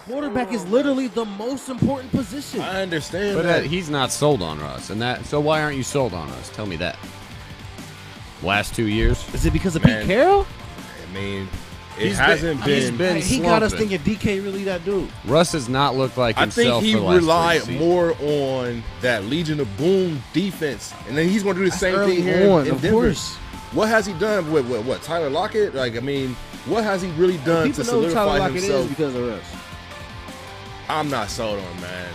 Quarterback is literally the most important position. I understand But that. he's not sold on Russ, so why aren't you sold on Russ? Tell me that. Last 2 years? Is it because of Man. Pete Carroll? I mean, it hasn't been. He got us slumping. thinking DK really that dude. Russ has not looked like I himself think he for the last relied 3 seasons. more on that Legion of Boom defense, and then he's going to do the same early thing here on, in of Denver. course. What has he done with what Tyler Lockett? Like, I mean, what has he really done People to know Tyler solidify Lockett himself? is because of us. I'm not sold on, man.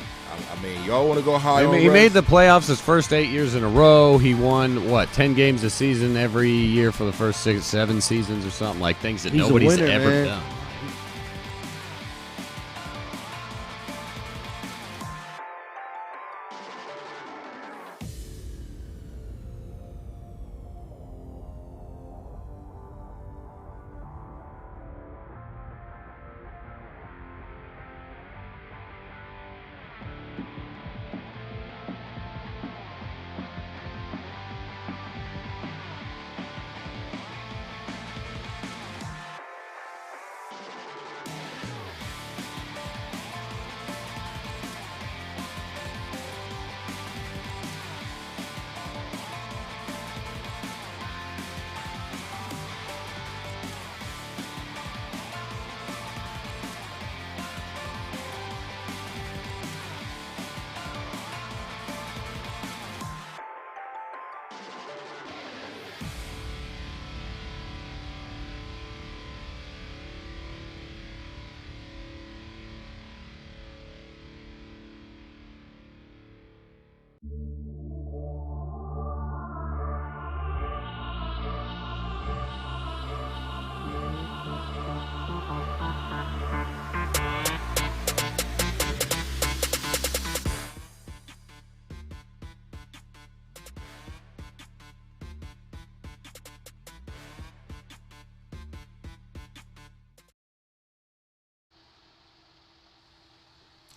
I mean, y'all want to go high I on mean, he Russ? made the playoffs his first 8 years in a row. He won, 10 games a season every year for the first 7 seasons or something, like things that He's a nobody's winner, ever man. done.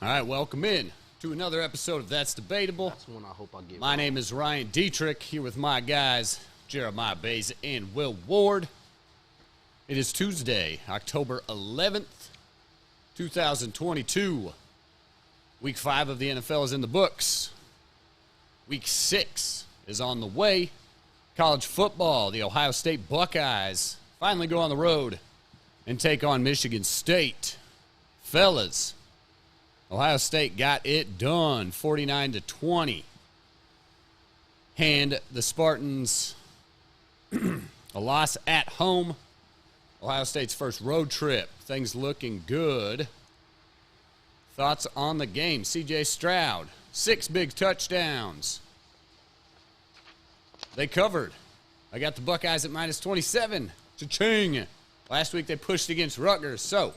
All right, welcome in to another episode of That's Debatable. That's one I hope I get. My name is Ryan Dietrich, here with my guys, Jeremiah Bays and Will Ward. It is Tuesday, October 11th, 2022. Week 5 of the NFL is in the books. Week 6 is on the way. College football, the Ohio State Buckeyes finally go on the road and take on Michigan State. Fellas, Ohio State got it done, 49-20. Hand the Spartans a loss at home. Ohio State's first road trip. Things looking good. Thoughts on the game? C.J. Stroud, 6 big touchdowns. They covered. I got the Buckeyes at minus 27. Cha-ching. Last week they pushed against Rutgers, so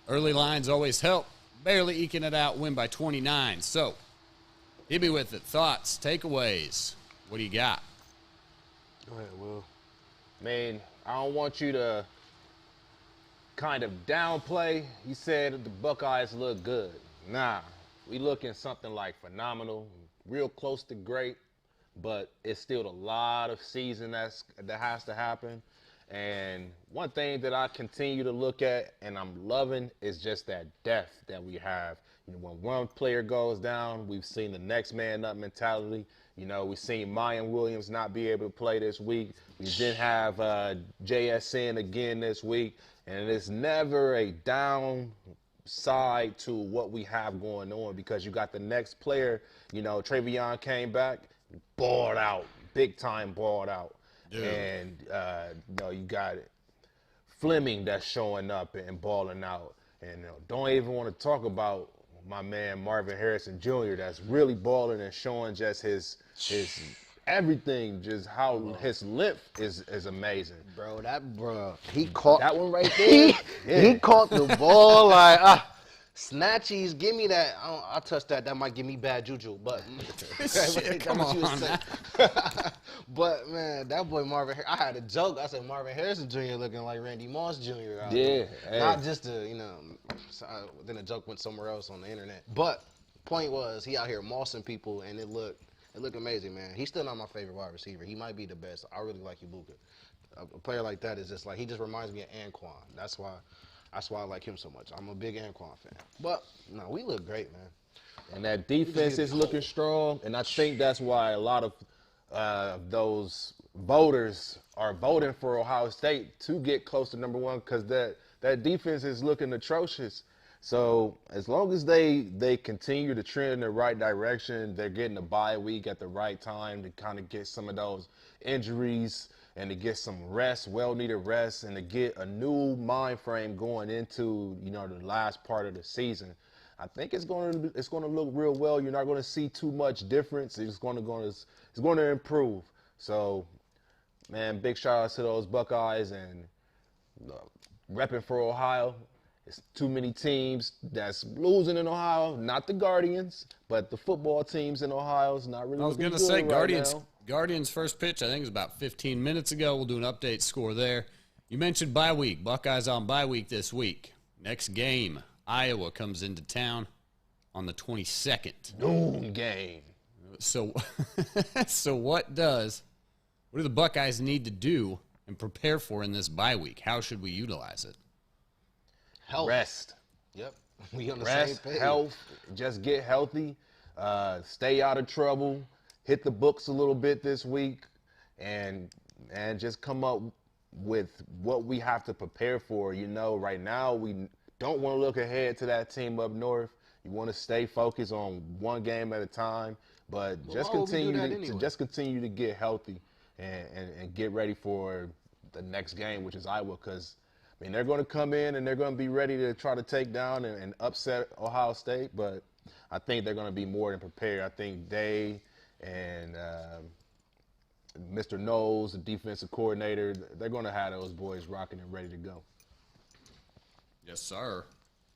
early lines always help. Barely eking it out, win by 29. So, hit me with it. Thoughts, takeaways. What do you got? Go ahead, Will. Man, I don't want you to kind of downplay. You said the Buckeyes look good. Nah, we looking something like phenomenal, real close to great, but it's still a lot of season that has to happen. And one thing that I continue to look at and I'm loving is just that depth that we have. You know, when one player goes down, we've seen the next man up mentality. You know, we've seen Mayan Williams not be able to play this week. We did have JSN again this week. And it's never a downside to what we have going on because you got the next player. You know, Travion came back, balled out, big time balled out. Yeah. And, you know, you got Fleming that's showing up and balling out. And don't even want to talk about my man Marvin Harrison Jr. that's really balling and showing just his everything, just how his lip is amazing. Bro, he caught that one right there. He caught the ball like snatchies. Give me that. I'll touch that. That might give me bad juju, but Shit, come on. But man, that boy Marvin. I had a joke. I said Marvin Harrison Jr. looking like Randy Moss Jr. out there. Not just to then the joke went somewhere else on the internet. But point was, he out here mossing people, and it looked amazing, man. He's still not my favorite wide receiver. He might be the best. I really like Ibuka. A player like that is just like, he just reminds me of Anquan. That's why That's why I like him so much. I'm a big Anquan fan. But, no, we look great, man. And that defense is looking strong, and I think that's why a lot of those voters are voting for Ohio State to get close to number one because that defense is looking atrocious. So as long as they continue to trend in the right direction, they're getting a bye week at the right time to kind of get some of those injuries and to get some rest, well-needed rest, and to get a new mind frame going into, you know, the last part of the season. I think it's going to look real well. You're not going to see too much difference. It's going to improve. So, man, big shout out to those Buckeyes and repping for Ohio. It's too many teams that's losing in Ohio. Not the Guardians, but the football teams in Ohio is not really. I was going to say right Guardians first pitch. I think it was about 15 minutes ago. We'll do an update score there. You mentioned bye week. Buckeyes on bye week this week. Next game, Iowa comes into town on the 22nd. Noon game. So, what do the Buckeyes need to do and prepare for in this bye week? How should we utilize it? Health. Rest. Yep. We on the Rest, same page. health, just get healthy, stay out of trouble, hit the books a little bit this week, and just come up with what we have to prepare for. You know, right now we don't want to look ahead to that team up north. You want to stay focused on one game at a time, but just continue to get healthy and get ready for the next game, which is Iowa, because I mean, they're going to come in and they're going to be ready to try to take down and upset Ohio State, but I think they're going to be more than prepared. I think they and Mr. Knowles, the defensive coordinator, they're going to have those boys rocking and ready to go. Yes, sir.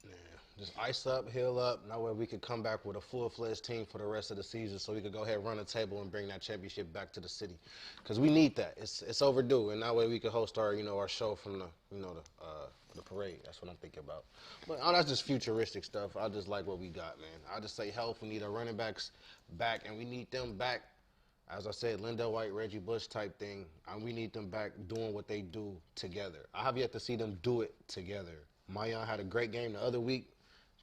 Yeah, just ice up, heal up. That way we could come back with a full-fledged team for the rest of the season so we could go ahead and run the table and bring that championship back to the city. Because we need that. It's overdue. And that way we could host our, our show from the parade. That's what I'm thinking about. But that's just futuristic stuff. I just like what we got, man. I just say health. We need our running backs back, and we need them back. As I said, Lindell White, Reggie Bush type thing. And we need them back doing what they do together. I have yet to see them do it together. Mayan had a great game the other week.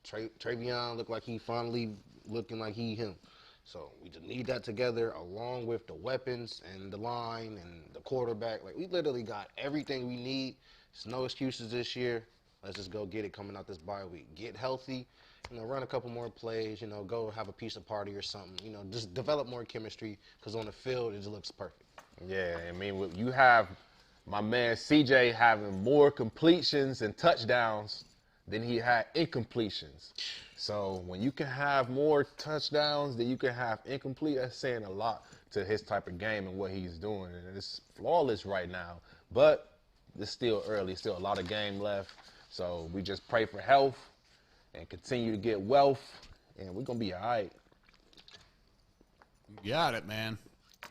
Travion looked like he finally looking like him. So we just need that together along with the weapons and the line and the quarterback. Like, we literally got everything we need. There's no excuses this year. Let's just go get it coming out this bye week. Get healthy, run a couple more plays, go have a pizza party or something. Just develop more chemistry because on the field it just looks perfect. Yeah, I mean, you have my man CJ having more completions and touchdowns than he had incompletions. So when you can have more touchdowns than you can have incomplete, that's saying a lot to his type of game and what he's doing. And it's flawless right now. But it's still early, still a lot of game left. So we just pray for health and continue to get wealth, and we're going to be all right. You got it, man.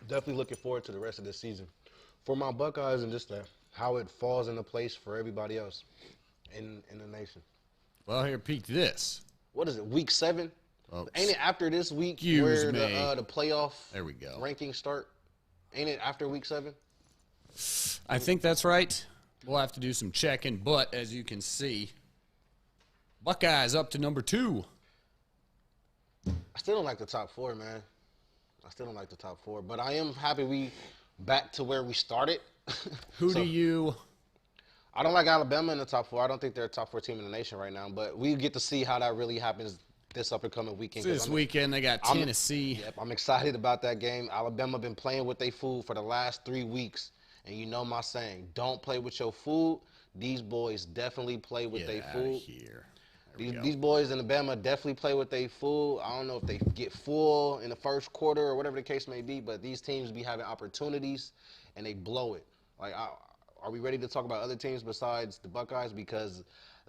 Definitely looking forward to the rest of this season for my Buckeyes and just how it falls into place for everybody else in the nation. Well, here, peek this. What is it, week 7? Oh, ain't it after this week excuse where me. the playoff There we go. rankings start? Ain't it after week 7? I think that's right. We'll have to do some checking, but as you can see, Buckeyes up to number 2. I still don't like the top 4, man. I still don't like the top 4, but I am happy we back to where we started. Who do you? I don't like Alabama in the top 4. I don't think they're a top 4 team in the nation right now, but we get to see how that really happens this up and coming weekend. This weekend they got Tennessee. Yep, I'm excited about that game. Alabama been playing with their food for the last 3 weeks, and you know my saying, don't play with your food. These boys definitely play with their food. Here. These boys in Alabama definitely play with their food. I don't know if they get full in the first quarter or whatever the case may be, but these teams be having opportunities, and they blow it. Like, are we ready to talk about other teams besides the Buckeyes? Because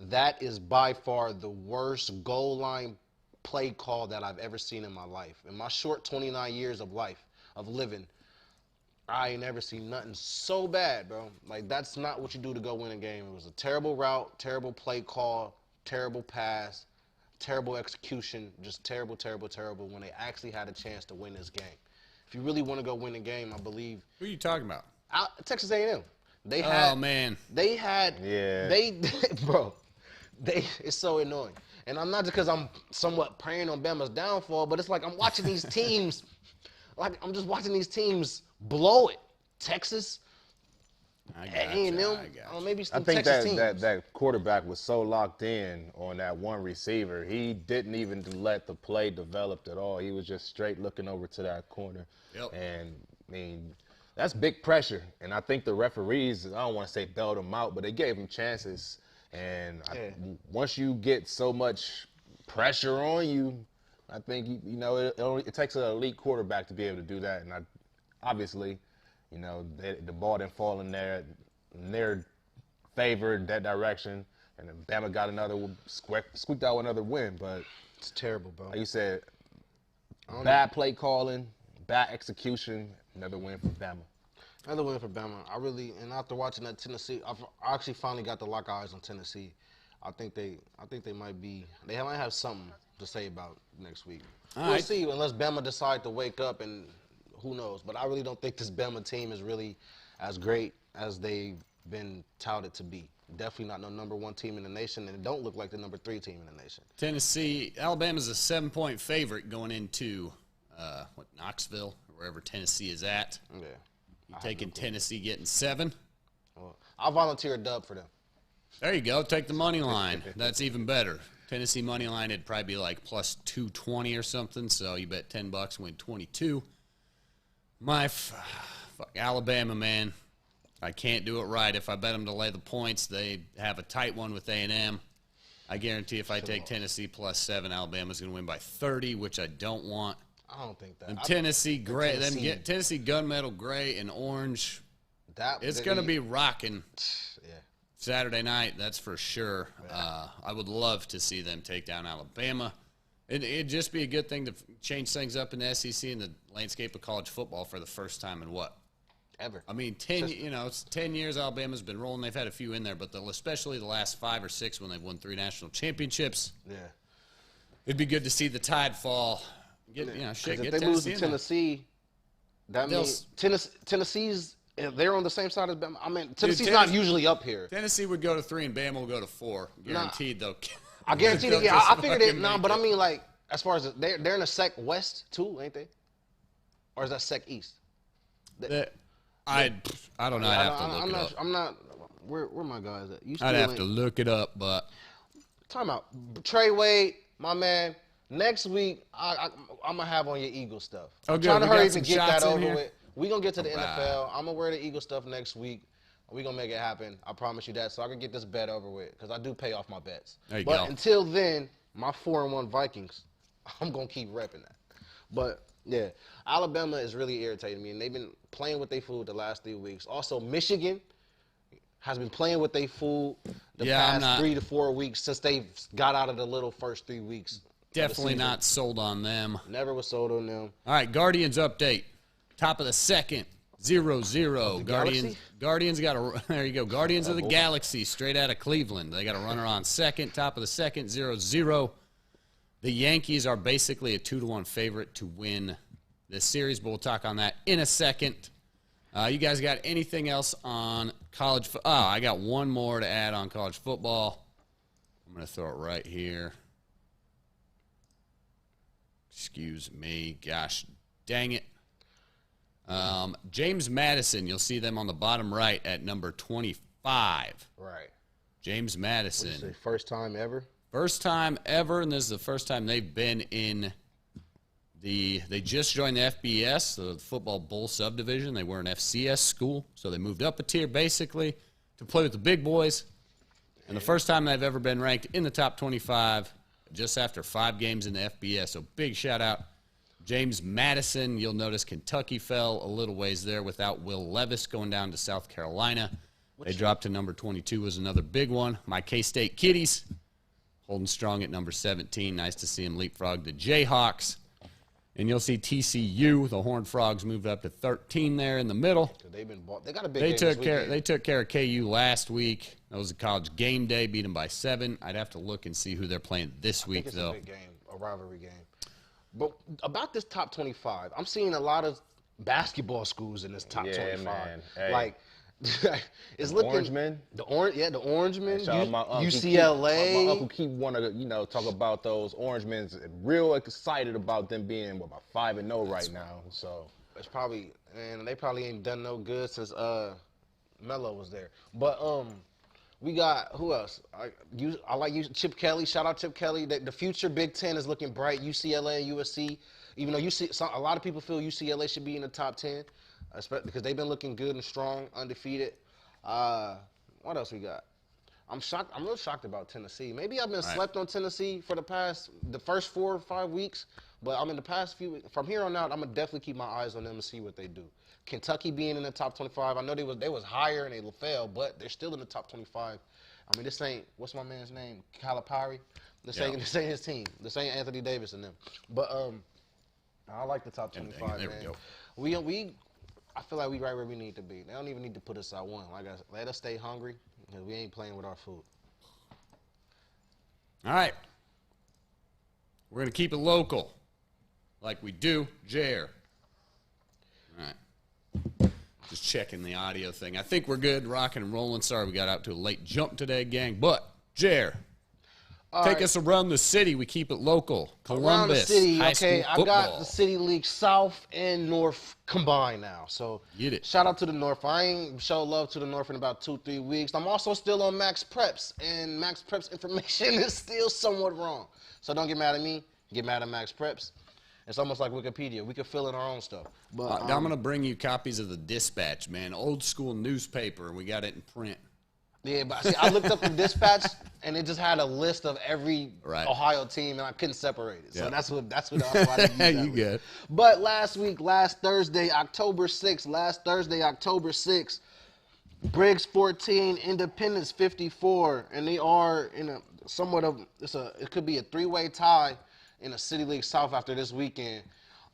that is by far the worst goal line play call that I've ever seen in my life. In my short 29 years of life, of living, I ain't never seen nothing so bad, bro. Like, that's not what you do to go win a game. It was a terrible route, terrible play call, terrible pass, terrible execution, just terrible, terrible, terrible when they actually had a chance to win this game. If you really want to go win a game, I believe. Who are you talking about? Texas A&M. They had, oh, man. They had, Yeah. bro, It's so annoying. And I'm not just because I'm somewhat preying on Bama's downfall, but it's like I'm watching these teams, I'm just watching these teams blow it. Texas, A&M, maybe some I think Texas teams. that quarterback was so locked in on that one receiver, he didn't even let the play develop at all. He was just straight looking over to that corner. Yep. And, I mean, that's big pressure. And I think the referees, I don't want to say bailed him out, but they gave him chances. And once you get so much pressure on you, I think, it takes an elite quarterback to be able to do that. And obviously, the ball didn't fall in their favor that direction. And then Bama got another, squeaked out another win. But it's terrible, bro. Like you said, bad play calling, bad execution, another win for Bama. Another win for Bama. And after watching that Tennessee, I actually finally got to lock eyes on Tennessee. I think they might have something to say about next week. We'll see, unless Bama decide to wake up, and who knows. But I really don't think this Bama team is really as great as they've been touted to be. Definitely not no #1 team in the nation, and it don't look like the #3 team in the nation. Tennessee, Alabama's a 7-point favorite going into Knoxville, or wherever Tennessee is at. Yeah. You taking Tennessee getting 7? Well, I'll volunteer a dub for them. There you go. Take the money line. That's even better. Tennessee money line, it'd probably be like plus 220 or something. So you bet $10, win 22. Fuck Alabama, man. I can't do it right. If I bet them to lay the points, they have a tight one with A&M. I guarantee if I take Tennessee plus 7, Alabama's going to win by 30, which I don't want. I don't think that. And Tennessee gray, Tennessee gunmetal gray and orange. It's going to be rocking. Yeah. Saturday night, that's for sure. I would love to see them take down Alabama. It'd just be a good thing to change things up in the SEC and the landscape of college football for the first time in what? Ever. I mean, it's 10 years Alabama's been rolling. They've had a few in there, but especially the last 5 or 6 when they've won 3 national championships. Yeah. It'd be good to see the tide fall. If they lose to Tennessee, that means Tennessee's. They're on the same side as Bama. I mean, Tennessee's not usually up here. Tennessee would go to 3 and Bama will go to 4. Guaranteed, though. I guarantee it. Yeah, I figured it. But I mean, like, as far as they're in the SEC West too, ain't they? Or is that SEC East? I don't know. I'd have to look it up. I'm not. Where my guys at? I'd have to look it up, but. Time out. Trey Wade, my man. Next week, I'm gonna have on your Eagle stuff. I'm trying to hurry to get that over with. We're going to get to the NFL. I'm going to wear the Eagle stuff next week. We're going to make it happen. I promise you that. So I can get this bet over with because I do pay off my bets. There you go. But until then, my 4-1 Vikings, I'm going to keep repping that. But, yeah, Alabama is really irritating me, and they've been playing with their food the last 3 weeks. Also, Michigan has been playing with their food the past 3 to 4 weeks since they got out of the little first 3 weeks. Definitely not sold on them. Never was sold on them. All right, Guardians update. Top of the second, 0-0. Guardians got a there you go. Guardians of the Galaxy, straight out of Cleveland. They got a runner on second. Top of the second, 0-0. The Yankees are basically a 2-1 favorite to win this series, but we'll talk on that in a second. You guys got anything else on college? I got one more to add on college football. I'm going to throw it right here. Excuse me. Gosh, dang it. James Madison, you'll see them on the bottom right at number 25. Right. James Madison. What did you say, first time ever? First time ever, and this is the first time they've been in they just joined the FBS, the Football Bowl Subdivision. They were an FCS school, so they moved up a tier basically to play with the big boys. And the first time they've ever been ranked in the top 25 just after 5 games in the FBS. So big shout out. James Madison, you'll notice Kentucky fell a little ways there without Will Levis going down to South Carolina. They dropped to number 22 was another big one. My K-State Kitties holding strong at number 17. Nice to see them leapfrog the Jayhawks. And you'll see TCU, the Horned Frogs, moved up to 13 there in the middle. They got a big game They took care of KU last week. That was a college game day, beat them by 7. I'd have to look and see who they're playing this week, it's though. A big game, a rivalry game. But about this top 25, I'm seeing a lot of basketball schools in this top 25. Man. Hey. Like, It's the looking Orange Men. The Orange Men. Shout out my uncle. UCLA. My uncle keep want to talk about those Orange Men. Real excited about them being about 5-0 right now. So it's probably, and they probably ain't done no good since Melo was there. But we got who else? I like you, Chip Kelly. Shout out Chip Kelly. The future Big Ten is looking bright. UCLA and USC. Even though a lot of people feel UCLA should be in the top 10, because they've been looking good and strong, undefeated. What else we got? I'm shocked. I'm real shocked about Tennessee. Maybe I've been slept on Tennessee for the first 4 or 5 weeks, but I'm in the past few. From here on out, I'm gonna definitely keep my eyes on them and see what they do. Kentucky being in the top 25. I know they was higher and they failed, but they're still in the top 25. I mean, this ain't what's my man's name? Calipari. This ain't his team. This ain't Anthony Davis and them. But I like the top 25. There man. we go. I feel like we right where we need to be. They don't even need to put us out one. Let us stay hungry because we ain't playing with our food. All right. We're going to keep it local like we do. Jer. All right. Just checking the audio thing. I think we're good, rocking and rolling. Sorry we got out to a late jump today, gang. But, Jer, take us around the city. We keep it local. Columbus, around the city, high okay. school I football. got the City League South and North combined now. So Get it. Shout out to the North. I ain't show love to the North in about 2-3 weeks. I'm also still on Max Preps, and Max Preps information is still somewhat wrong. So don't get mad at me. Get mad at Max Preps. It's almost like Wikipedia. We can fill in our own stuff. But I'm going to bring you copies of the Dispatch, man. Old school newspaper, and we got it in print. Yeah, but see, I looked up the Dispatch, and it just had a list of every Ohio team, and I couldn't separate it. So that's what I didn't use that You good. But last Thursday, October 6th, Briggs 14, Independence 54, and they are in a somewhat of it could be a 3-way tie in the City League South after this weekend,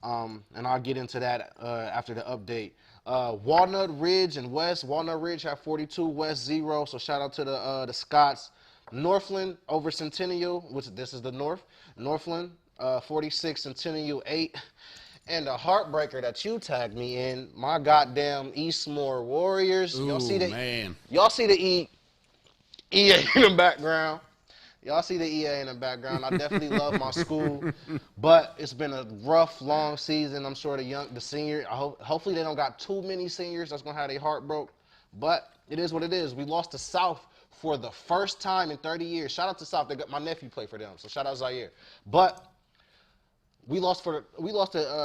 and I'll get into that after the update. Walnut Ridge and West. Walnut Ridge have 42, West 0. So shout out to the Scots. Northland over Centennial, which this is the North. Northland 46, Centennial 8. And the heartbreaker that you tagged me in, my goddamn Eastmore Warriors. Y'all see the EA in the background. Y'all see the EA in the background. I definitely love my school, but it's been a rough, long season. I'm sure the senior. Hopefully they don't got too many seniors that's gonna have their heart broke. But it is what it is. We lost to South for the first time in 30 years. Shout out to South. My nephew played for them, so shout out Zaire. But we lost to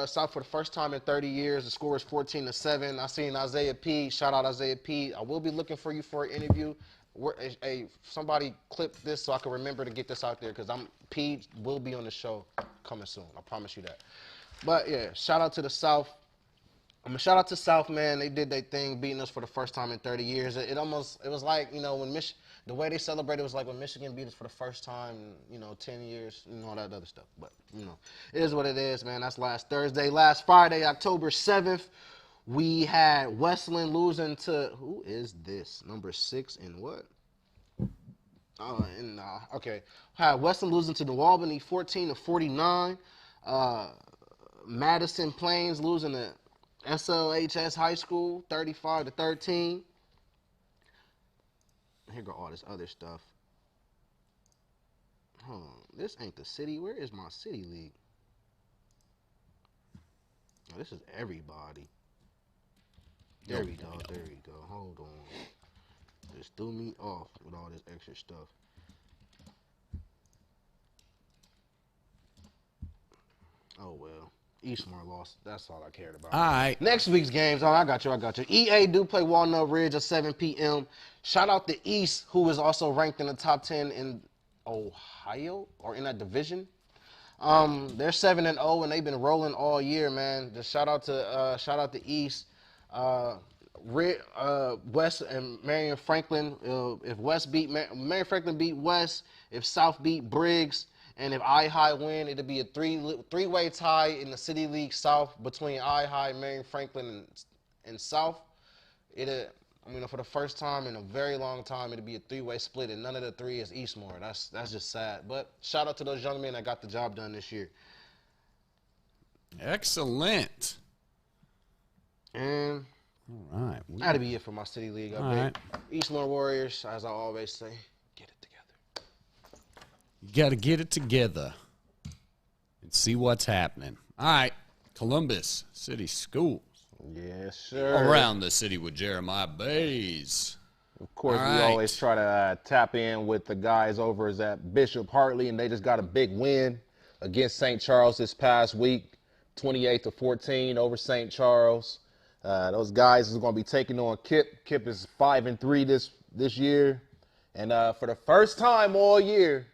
South for the first time in 30 years. The score is 14-7. I seen Isaiah P. Shout out Isaiah P. I will be looking for you for an interview. Somebody clip this so I can remember to get this out there because P will be on the show coming soon. I promise you that. But yeah, shout out to the South. Shout out to South, man. They did their thing, beating us for the first time in 30 years. It was like, when the way they celebrated was like when Michigan beat us for the first time in, 10 years, all that other stuff. But, it is what it is, man. That's last Thursday. Last Friday, October 7th, we had Westland losing to, who is this? Number 6 in what? Okay. Had Westland losing to New Albany 14-49. Madison Plains losing to SLHS High School 35-13. Here go all this other stuff. Hold on. This ain't the city. Where is my city league? Oh, this is everybody. There we go. Hold on. Just threw me off with all this extra stuff. Oh, well. Eastmore lost. That's all I cared about. All right. Next week's games. Oh, I got you. EA do play Walnut Ridge at 7 p.m. Shout out the East, who is also ranked in the top 10 in Ohio or in that division. They're 7-0 and they've been rolling all year, man. Just shout out to East. West and Marion Franklin. If West beat Marion Franklin beat West, if South beat Briggs, and if I-High win, it'll be a three-way tie in the City League South between I-High, Marion Franklin, and South. For the first time in a very long time, it'll be a three-way split, and none of the three is Eastmore. That's just sad. But shout out to those young men that got the job done this year. Excellent. And All right. That'd be it for my City League update. Right. East North Warriors, as I always say, get it together. You got to get it together and see what's happening. All right. Columbus City Schools. Yes, sir. Around the city with Jeremiah Bays. Of course, we always try to tap in with the guys over at Bishop Hartley, and they just got a big win against St. Charles this past week, 28-14 over St. Charles. Those guys are going to be taking on Kip. Kip is 5-3 this year, and for the first time all year,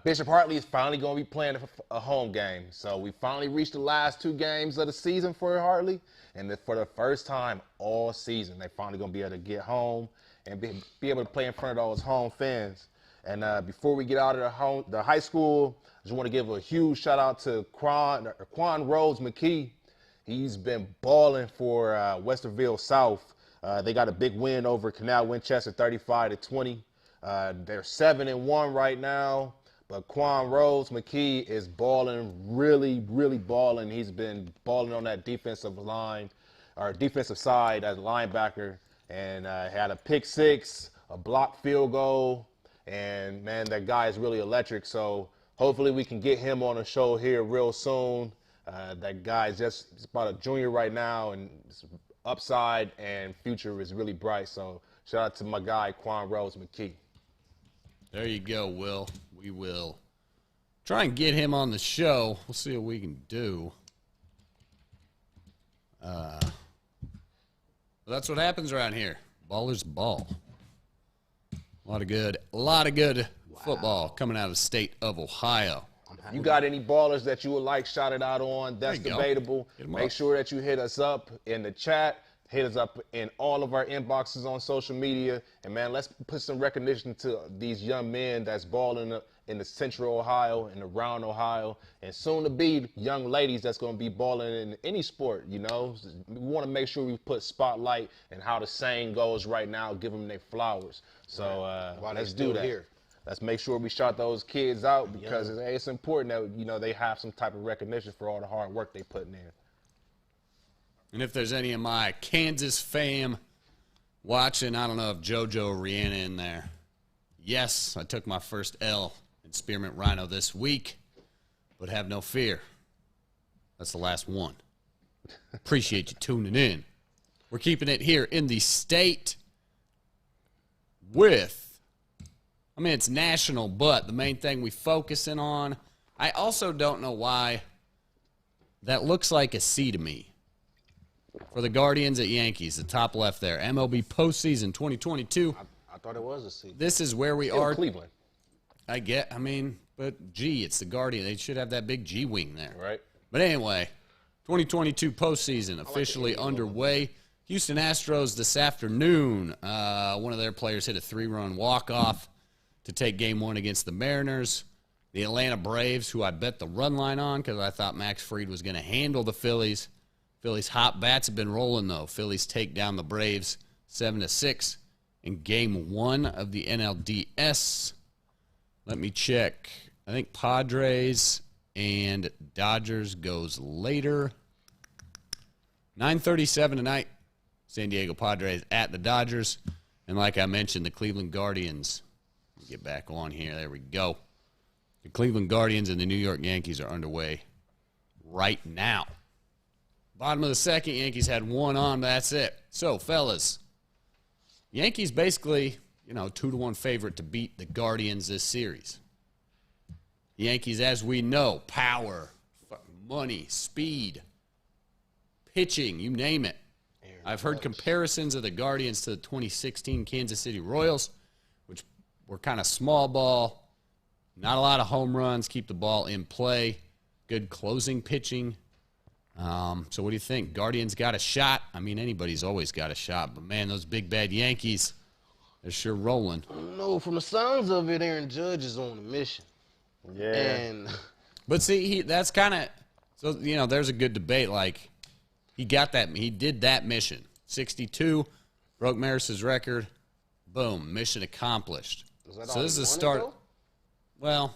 Bishop Hartley is finally going to be playing a home game. So we finally reached the last 2 games of the season for Hartley. And for the first time all season, they're finally going to be able to get home and be able to play in front of those home fans. And before we get out of the high school, I just want to give a huge shout out to Quan Rhodes McKee. He's been balling for Westerville South. They got a big win over Canal Winchester, 35-20. They're 7-1 right now, but Quan Rhodes McKee is balling, really, really balling. He's been balling on that defensive line, or defensive side as a linebacker, and had a pick 6, a blocked field goal, and man, that guy is really electric. So hopefully we can get him on the show here real soon. That guy is just about a junior right now, and his upside and future is really bright. So shout out to my guy Quan Rhodes McKee. There you go, Will. We will try and get him on the show. We'll see what we can do. That's what happens around here. Ballers ball. A lot of good football coming out of the state of Ohio. You got any ballers that you would like shouted out on? That's debatable. Make sure that you hit us up in the chat. Hit us up in all of our inboxes on social media. And, man, let's put some recognition to these young men that's balling in the central Ohio and around Ohio. And soon to be young ladies that's going to be balling in any sport, you know. We want to make sure we put spotlight and how the saying goes right now, give them their flowers. So let's do that. Here. Let's make sure we shout those kids out because it's important that, you know, they have some type of recognition for all the hard work they putting in. And if there's any of my Kansas fam watching, I don't know if JoJo or Rihanna in there. Yes, I took my first L in Spearmint Rhino this week, but have no fear. That's the last one. Appreciate you tuning in. We're keeping it here in the state with, I mean, it's national, but the main thing we focusing on, I also don't know why that looks like a C to me. For the Guardians at Yankees, the top left there. MLB postseason 2022. I thought it was a C. This is where we are. Cleveland. But G, it's the Guardian. They should have that big G wing there. Right. But anyway, 2022 postseason officially underway. Houston Astros this afternoon. One of their players hit a 3-run walk-off to take game 1 against the Mariners. The Atlanta Braves, who I bet the run line on because I thought Max Fried was going to handle the Phillies. Phillies' hot bats have been rolling, though. Phillies take down the Braves 7-6 in Game 1 of the NLDS. Let me check. I think Padres and Dodgers goes later. 9:37 tonight. San Diego Padres at the Dodgers. And like I mentioned, the Cleveland Guardians. Let me get back on here. There we go. The Cleveland Guardians and the New York Yankees are underway right now. Bottom of the second, Yankees had 1 on, but that's it. So, fellas, Yankees basically, 2-1 favorite to beat the Guardians this series. The Yankees, as we know, power, money, speed, pitching, you name it. I've heard comparisons of the Guardians to the 2016 Kansas City Royals, which were kind of small ball, not a lot of home runs, keep the ball in play, good closing pitching. So what do you think? Guardians got a shot? I mean, anybody's always got a shot, but man, those big bad Yankees, they're sure rolling. No, from the sounds of it, Aaron Judge is on a mission. Yeah. But see, that's kind of, so, there's a good debate. Like, he did that mission. 62, broke Maris's record. Boom, mission accomplished. So this is a start. Well,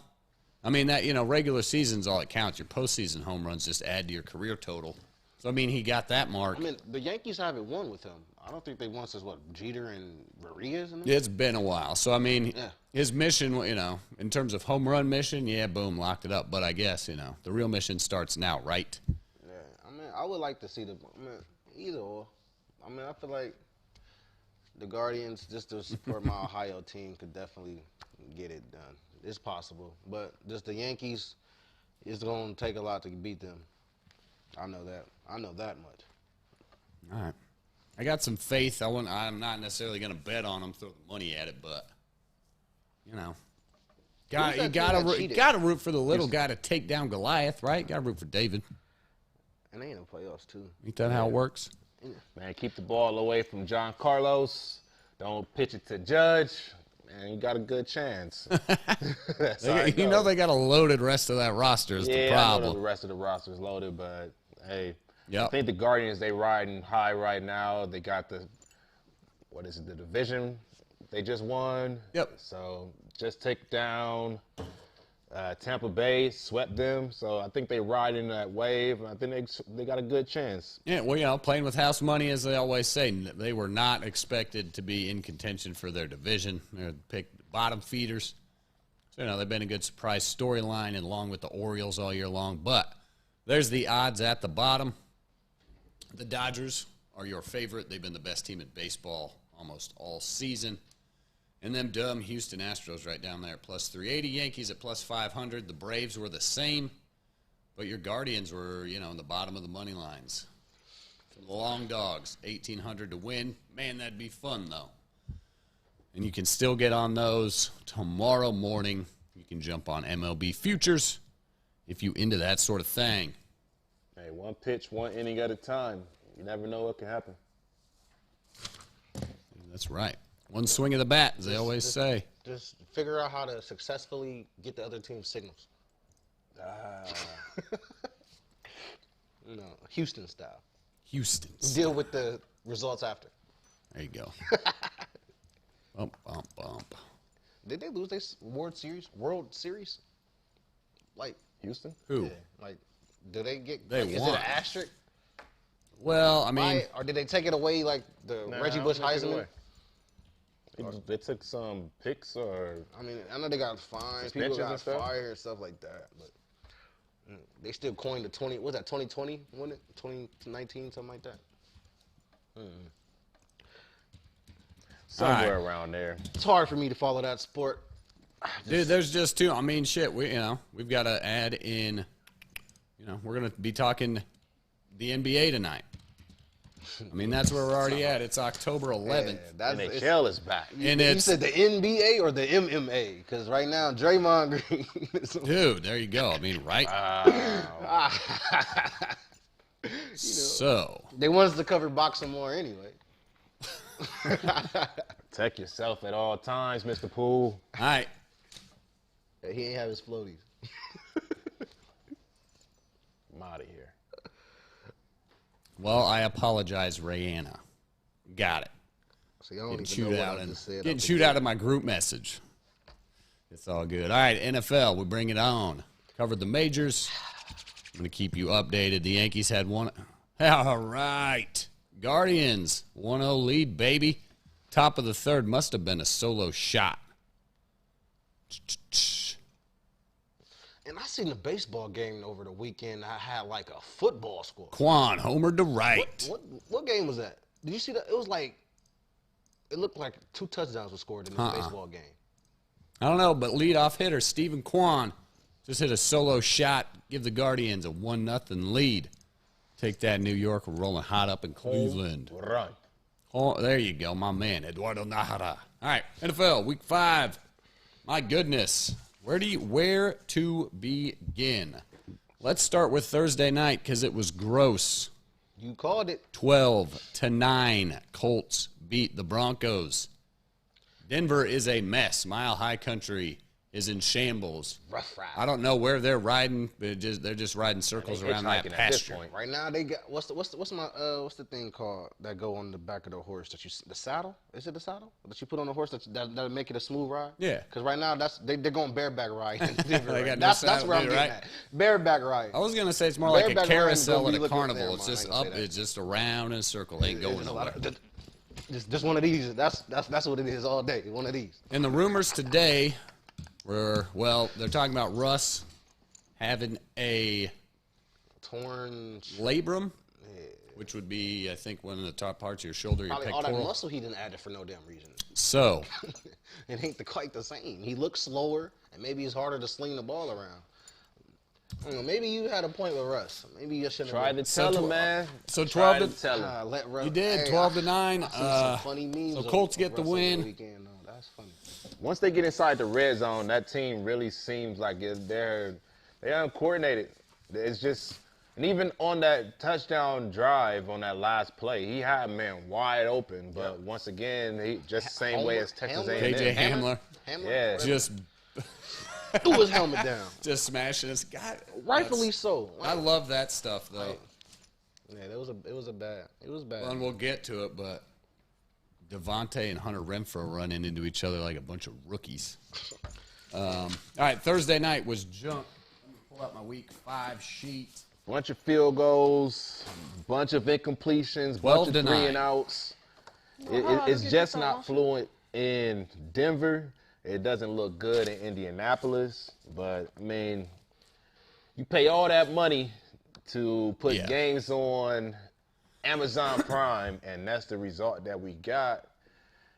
I mean, that, regular season's all it counts. Your postseason home runs just add to your career total. So, I mean, he got that mark. I mean, the Yankees haven't won with him. I don't think they won since, Jeter and Marias? It's been a while. So, I mean, his mission, in terms of home run mission, boom, locked it up. But I guess, the real mission starts now, right? Yeah, I mean, I would like to see either or. I mean, I feel like the Guardians, just to support my Ohio team, could definitely get it done. It's possible. But just the Yankees, it's going to take a lot to beat them. I know that. I know that much. All right. I got some faith. I'm not necessarily going to bet on them, throw the money at it, but, you got to root for the little guy to take down Goliath, right? Got to root for David. And they in the playoffs, too. Ain't that how it works? Man, keep the ball away from John Carlos. Don't pitch it to Judge. Man, you got a good chance. They got a loaded rest of that roster is the problem. I know the rest of the roster is loaded, but, hey, yep. I think the Guardians, they riding high right now. They got the division they just won. Yep. So just take down Tampa Bay, swept them. So I think they riding that wave, and I think they got a good chance. Yeah, well, playing with house money, as they always say, they were not expected to be in contention for their division. They're picked bottom feeders. So, they've been a good surprise storyline, and along with the Orioles all year long. But there's the odds at the bottom. The Dodgers are your favorite. They've been the best team in baseball almost all season. And them dumb Houston Astros right down there at plus 380. Yankees at plus 500. The Braves were the same. But your Guardians were, in the bottom of the money lines. For the long dogs, 1,800 to win. Man, that'd be fun, though. And you can still get on those tomorrow morning. You can jump on MLB Futures if you into that sort of thing. Hey, one pitch, one inning at a time. You never know what can happen. That's right. One swing of the bat, as they always say. Just figure out how to successfully get the other team's signals. Houston style. Houston. Deal with the results after. There you go. Bump, bump, bump. Did they lose their World Series? Like Houston? Who? Yeah, do they get? They is won. it an asterisk? Well, I mean, or did they take it away like the Reggie Bush Heisman? They took some picks, or I mean, I know they got fines, people got fired and stuff like that, but they still coined the 20. Was that 2020? Wasn't it 2019? Something like that. Somewhere around there. It's hard for me to follow that sport. Dude, there's just two. I mean, shit. We've got to add in. We're gonna be talking the NBA tonight. I mean, that's where we're already at. It's October 11th. Yeah, NHL is back. And you said the NBA or the MMA? Because right now, Draymond Green. Dude, there you go. I mean, right? So. They want us to cover boxing more anyway. Protect yourself at all times, Mr. Poole. All right. He ain't have his floaties. I'm out of here. Well, I apologize, Rayanna. Got it. See, I don't Getting even know what I just said. Getting chewed out of my group message. It's all good. All right, NFL, we bring it on. Covered the majors. I'm going to keep you updated. The Yankees had one. All right. Guardians, 1-0 lead, baby. Top of the third must have been a solo shot. And I seen the baseball game over the weekend. I had like a football score. Quan homered to right. What game was that? Did you see that? It looked like 2 touchdowns were scored in this baseball game. I don't know, but leadoff hitter Stephen Quan just hit a solo shot, give the Guardians a 1-0 lead. Take that, New York. We're rolling hot up in Cleveland. Run. Oh, there you go, my man, Eduardo Nahara. All right, NFL, Week 5. My goodness. Where to begin? Let's start with Thursday night because it was gross. You called it. 12-9. Colts beat the Broncos. Denver is a mess. Mile High Country is in shambles. Rough ride. I don't know where they're riding, but they're just riding circles around that pasture. Right now they got what's the thing called that go on the back of the horse that the saddle? Is it the saddle that you put on the horse that'll make it a smooth ride? Yeah. Because right now they're going bareback ride. That's where I'm getting at. Bareback ride. I was gonna say it's more like a carousel at a carnival. It's just up. It's just around in a circle. Ain't going nowhere. Just one of these. That's what it is all day. One of these. And the rumors today were, well, they're talking about Russ having a torn labrum, which would be, I think, one of the top parts of your shoulder, your pectoral. All that muscle he didn't add it for no damn reason. So it ain't quite the same. He looks slower, and maybe it's harder to sling the ball around. I don't know, maybe you had a point with Russ. Maybe you shouldn't have. Tried to tell him, man. So 12 to tell him. Let Russ, you did 12 to 9. Some funny memes. So Colts get the win. Weekend, though. That's funny. Once they get inside the red zone, that team really seems like they're uncoordinated. It's just, and even on that touchdown drive on that last play, he had man wide open. But once again, he just the same way as Texas A&M. KJ Hamler. Yeah. Just threw his helmet down. Just smashing his guy. Rightfully so. I love that stuff though. Yeah, it was bad. Well, and we'll get to it, but Devontae and Hunter Renfrow running into each other like a bunch of rookies. All right, Thursday night was junk. Let me pull out my week 5 sheet. Bunch of field goals, bunch of incompletions, bunch of 3 and outs. It's just not fluent in Denver. It doesn't look good in Indianapolis. But, I mean, you pay all that money to put games on Amazon Prime, and that's the result that we got.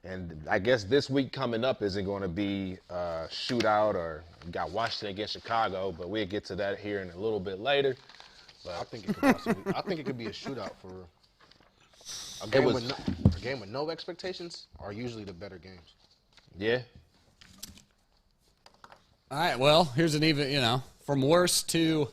And I guess this week coming up isn't going to be a shootout, or we got Washington against Chicago, but we'll get to that here in a little bit later. But I think it could be a shootout for real. A game with no expectations are usually the better games. Yeah. All right, well, here's an even, from worst to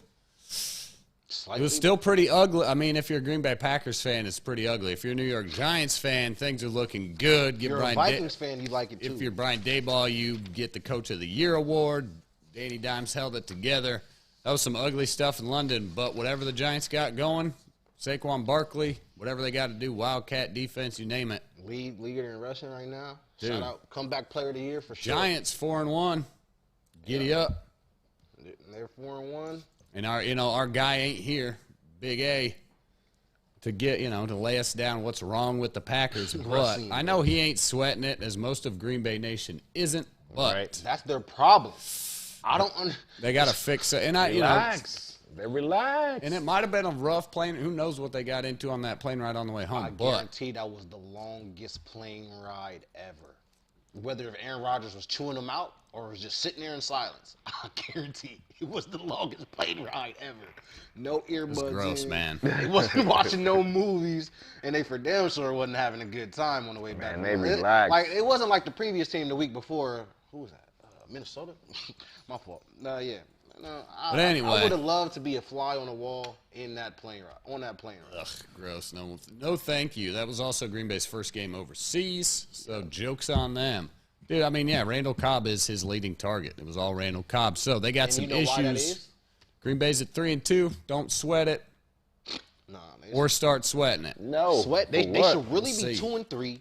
slightly. It was still pretty ugly. I mean, if you're a Green Bay Packers fan, it's pretty ugly. If you're a New York Giants fan, things are looking good. If you're a Vikings fan, you like it too. If you're Brian Daboll, you get the Coach of the Year award. Danny Dimes held it together. That was some ugly stuff in London, but whatever the Giants got going, Saquon Barkley, whatever they got to do, Wildcat defense, you name it. Leader in rushing right now. Dude. Shout out, comeback player of the year for sure. Giants 4-1. Giddy up. They're 4-1. And our guy ain't here, Big A, to get, to lay us down what's wrong with the Packers. But I know he ain't sweating it, as most of Green Bay Nation isn't. But that's their problem. They got to fix it. And relax. They're relaxed. And it might have been a rough plane. Who knows what they got into on that plane ride on the way home? I guarantee that was the longest plane ride ever. Whether if Aaron Rodgers was chewing them out or was just sitting there in silence, I guarantee it was the longest plane ride ever. No earbuds. That's gross, man. They wasn't watching no movies, and they for damn sure wasn't having a good time on the way back. Man, they relaxed. It wasn't like the previous team the week before. Who was that? Minnesota? My fault. Yeah. No, but anyway, I would have loved to be a fly on the wall in that plane ride. On that plane ride. Ugh, gross. No, thank you. That was also Green Bay's first game overseas, so jokes on them. Dude, I mean, Randall Cobb is his leading target. It was all Randall Cobb. So they got some issues. Why that is? Green Bay's at 3-2. Don't sweat it. Nah, or start sweating it. No. Sweat. They should really be 2-3.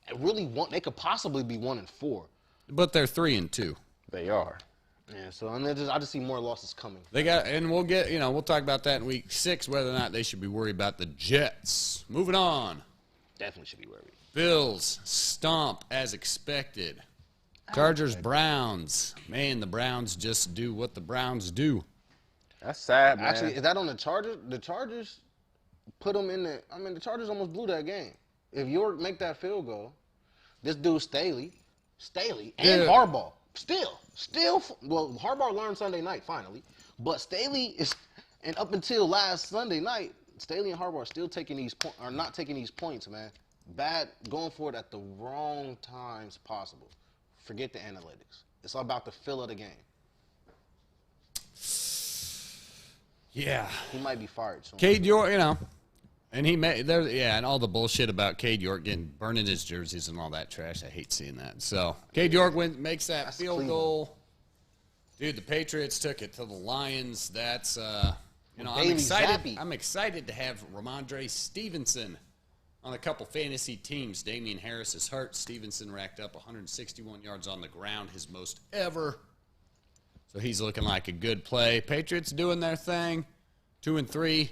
And they could possibly be 1-4. But they're 3-2. They are. Yeah, so I just see more losses coming. And we'll get, we'll talk about that in week 6, whether or not they should be worried about the Jets. Moving on. Definitely should be worried. Bills stomp as expected. Chargers, Browns. Man, the Browns just do what the Browns do. That's sad, man. Actually, is that on the Chargers? The Chargers put them in the Chargers almost blew that game. If York make that field goal, this dude Staley, and Harbaugh. Still, well, Harbaugh learned Sunday night, finally. But Staley and up until last Sunday night, Staley and Harbaugh are still not taking these points, man. Bad, going for it at the wrong times possible. Forget the analytics. It's all about the feel of the game. Yeah. He might be fired soon. Cade York, and he made and all the bullshit about Cade York burning his jerseys and all that trash. I hate seeing that. So Cade York makes that field goal. Dude, the Patriots took it to the Lions. That's, I'm excited to have Ramondre Stevenson on a couple fantasy teams. Damian Harris is hurt. Stevenson racked up 161 yards on the ground, his most ever. So he's looking like a good play. Patriots doing their thing, 2-3.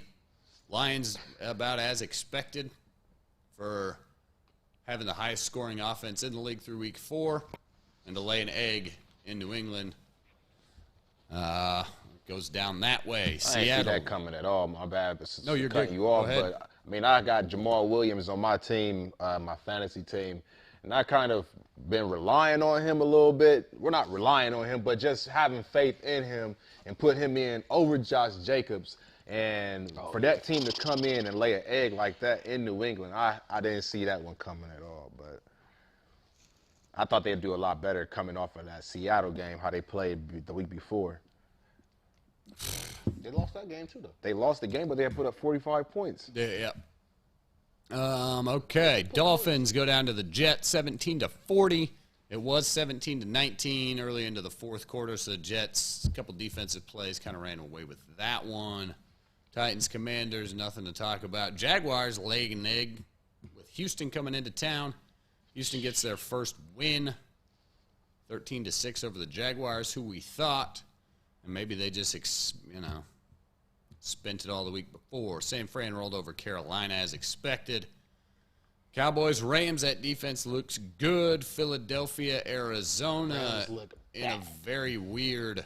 Lions about as expected for having the highest scoring offense in the league through week 4 and to lay an egg in New England. Goes down that way. I ain't see that coming at all. My bad. No, you're cutting good. you off, Go ahead. but I mean, I got Jamal Williams on my team, my fantasy team, and I kind of been relying on him a little bit. We're not relying on him, but just having faith in him and put him in over Josh Jacobs. And for that team to come in and lay an egg like that in New England, I didn't see that one coming at all. But I thought they'd do a lot better coming off of that Seattle game, how they played the week before. They lost that game too, though. They lost the game, but they had put up 45 points. Yeah. Okay. Dolphins go down to the Jets, 17-40. It was 17-19 early into the fourth quarter, so the Jets, a couple defensive plays, kind of ran away with that one. Titans, Commanders, nothing to talk about. Jaguars laying an egg with Houston coming into town. Houston gets their first win, 13-6 over the Jaguars, who we thought, and maybe they just, spent it all the week before. San Fran rolled over Carolina as expected. Cowboys, Rams, that defense looks good. Philadelphia, Arizona in a very weird.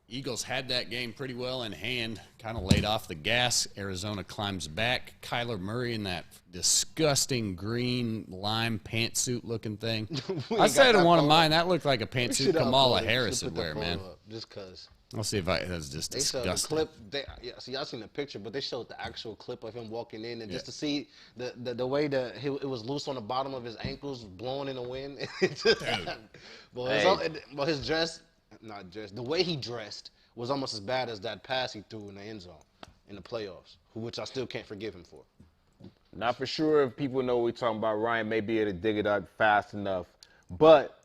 Eagles had that game pretty well in hand, kind of laid off the gas. Arizona climbs back. Kyler Murray in that disgusting green lime pantsuit looking thing. I said in one of mine, that looked like a pantsuit Kamala Harris would wear, man. Just because. I'll see if that's just they disgusting. Showed the clip. See, y'all seen the picture, but they showed the actual clip of him walking in, and just to see the way that it was loose on the bottom of his ankles, blowing in the wind. But his dress, not dress, the way he dressed was almost as bad as that pass he threw in the end zone in the playoffs, which I still can't forgive him for. Not for sure if people know what we're talking about. Ryan may be able to dig it up fast enough, but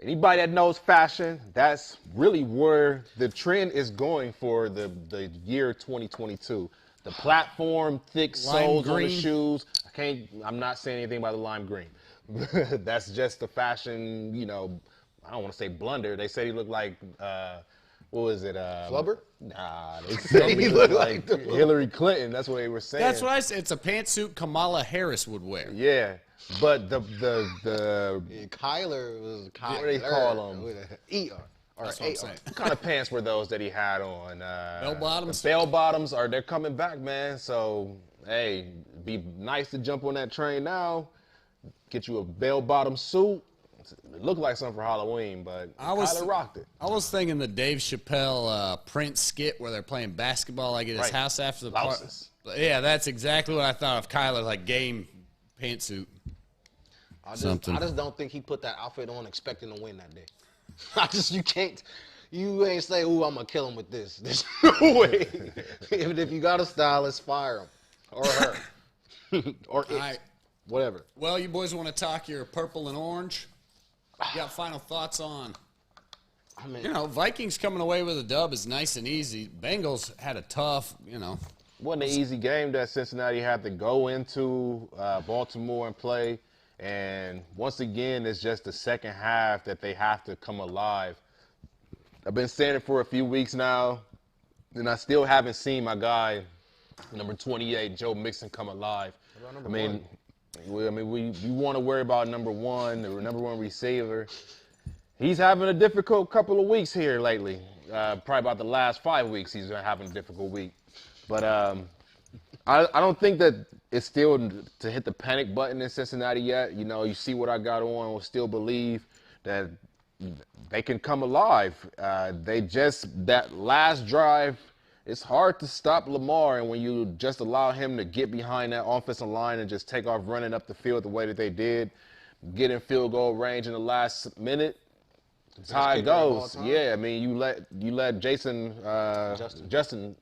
anybody that knows fashion, that's really where the trend is going for the year 2022. The platform, thick soles on the shoes. I'm not saying anything about the lime green. That's just the fashion, I don't want to say blunder. They said he looked like, what was it? Flubber? Nah, they said he looked like Hillary Clinton. That's what they were saying. That's what I said. It's a pantsuit Kamala Harris would wear. Yeah. But the Kyler was Kyler. What do they call him? ER. That's what I'm saying. What kind of pants were those that he had on? Bell bottoms. Bell bottoms they're coming back, man. So hey, be nice to jump on that train now. Get you a bell bottom suit. It looked like something for Halloween, but Kyler rocked it. I was thinking the Dave Chappelle Prince skit where they're playing basketball like at his house after the party. Yeah, that's exactly what I thought of Kyler, like game pantsuit. I just don't think he put that outfit on expecting to win that day. You ain't say, ooh, I'm going to kill him with this. There's no way. If you got a stylist, fire him. Or her. Or it. Right. Whatever. Well, you boys want to talk your purple and orange? You got final thoughts on? Vikings coming away with a dub is nice and easy. Bengals had a tough, Wasn't an easy game that Cincinnati had to go into Baltimore and play. And once again, it's just the second half that they have to come alive. I've been saying it for a few weeks now, and I still haven't seen my guy, number 28, Joe Mixon, come alive. We want to worry about number one, the number one receiver. He's having a difficult couple of weeks here lately. Probably about the last 5 weeks he's been having a difficult week. But I don't think that it's still to hit the panic button in Cincinnati yet. You see what I got on. We'll still believe that they can come alive. That last drive, it's hard to stop Lamar, and when you just allow him to get behind that offensive line and just take off running up the field the way that they did, get in field goal range in the last minute, that's how it goes. Yeah, you let Justin.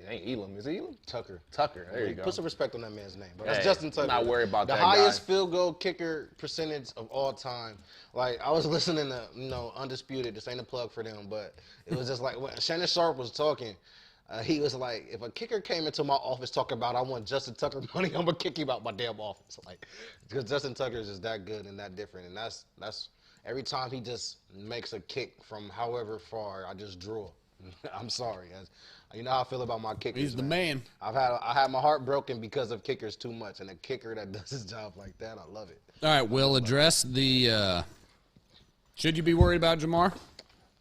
It ain't Elam. Is it Elam? Tucker. There you go. Put some respect on that man's name, bro. Hey, That's Justin Tucker. I'm not worried about the that highest guy. field goal kicker percentage of all time. Like, I was listening to, Undisputed. This ain't a plug for them, but it was just like when Shannon Sharp was talking, he was like, if a kicker came into my office talking about I want Justin Tucker money, I'm gonna kick him out my damn office. Like, because Justin Tucker is just that good and that different, and that's every time he just makes a kick from however far, I just drool. I'm sorry. You know how I feel about my kickers. He's the man. I had my heart broken because of kickers too much, and a kicker that does his job like that, I love it. All right, we'll address the. Should you be worried about Jamar?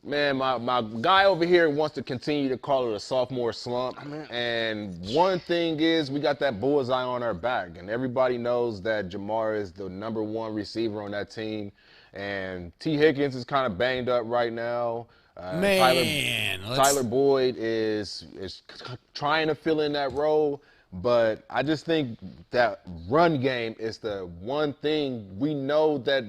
Man, my guy over here wants to continue to call it a sophomore slump. And one thing is, we got that bullseye on our back, and everybody knows that Jamar is the #1 receiver on that team. And T. Higgins is kind of banged up right now. Tyler Boyd is trying to fill in that role, but I just think that run game is the one thing we know that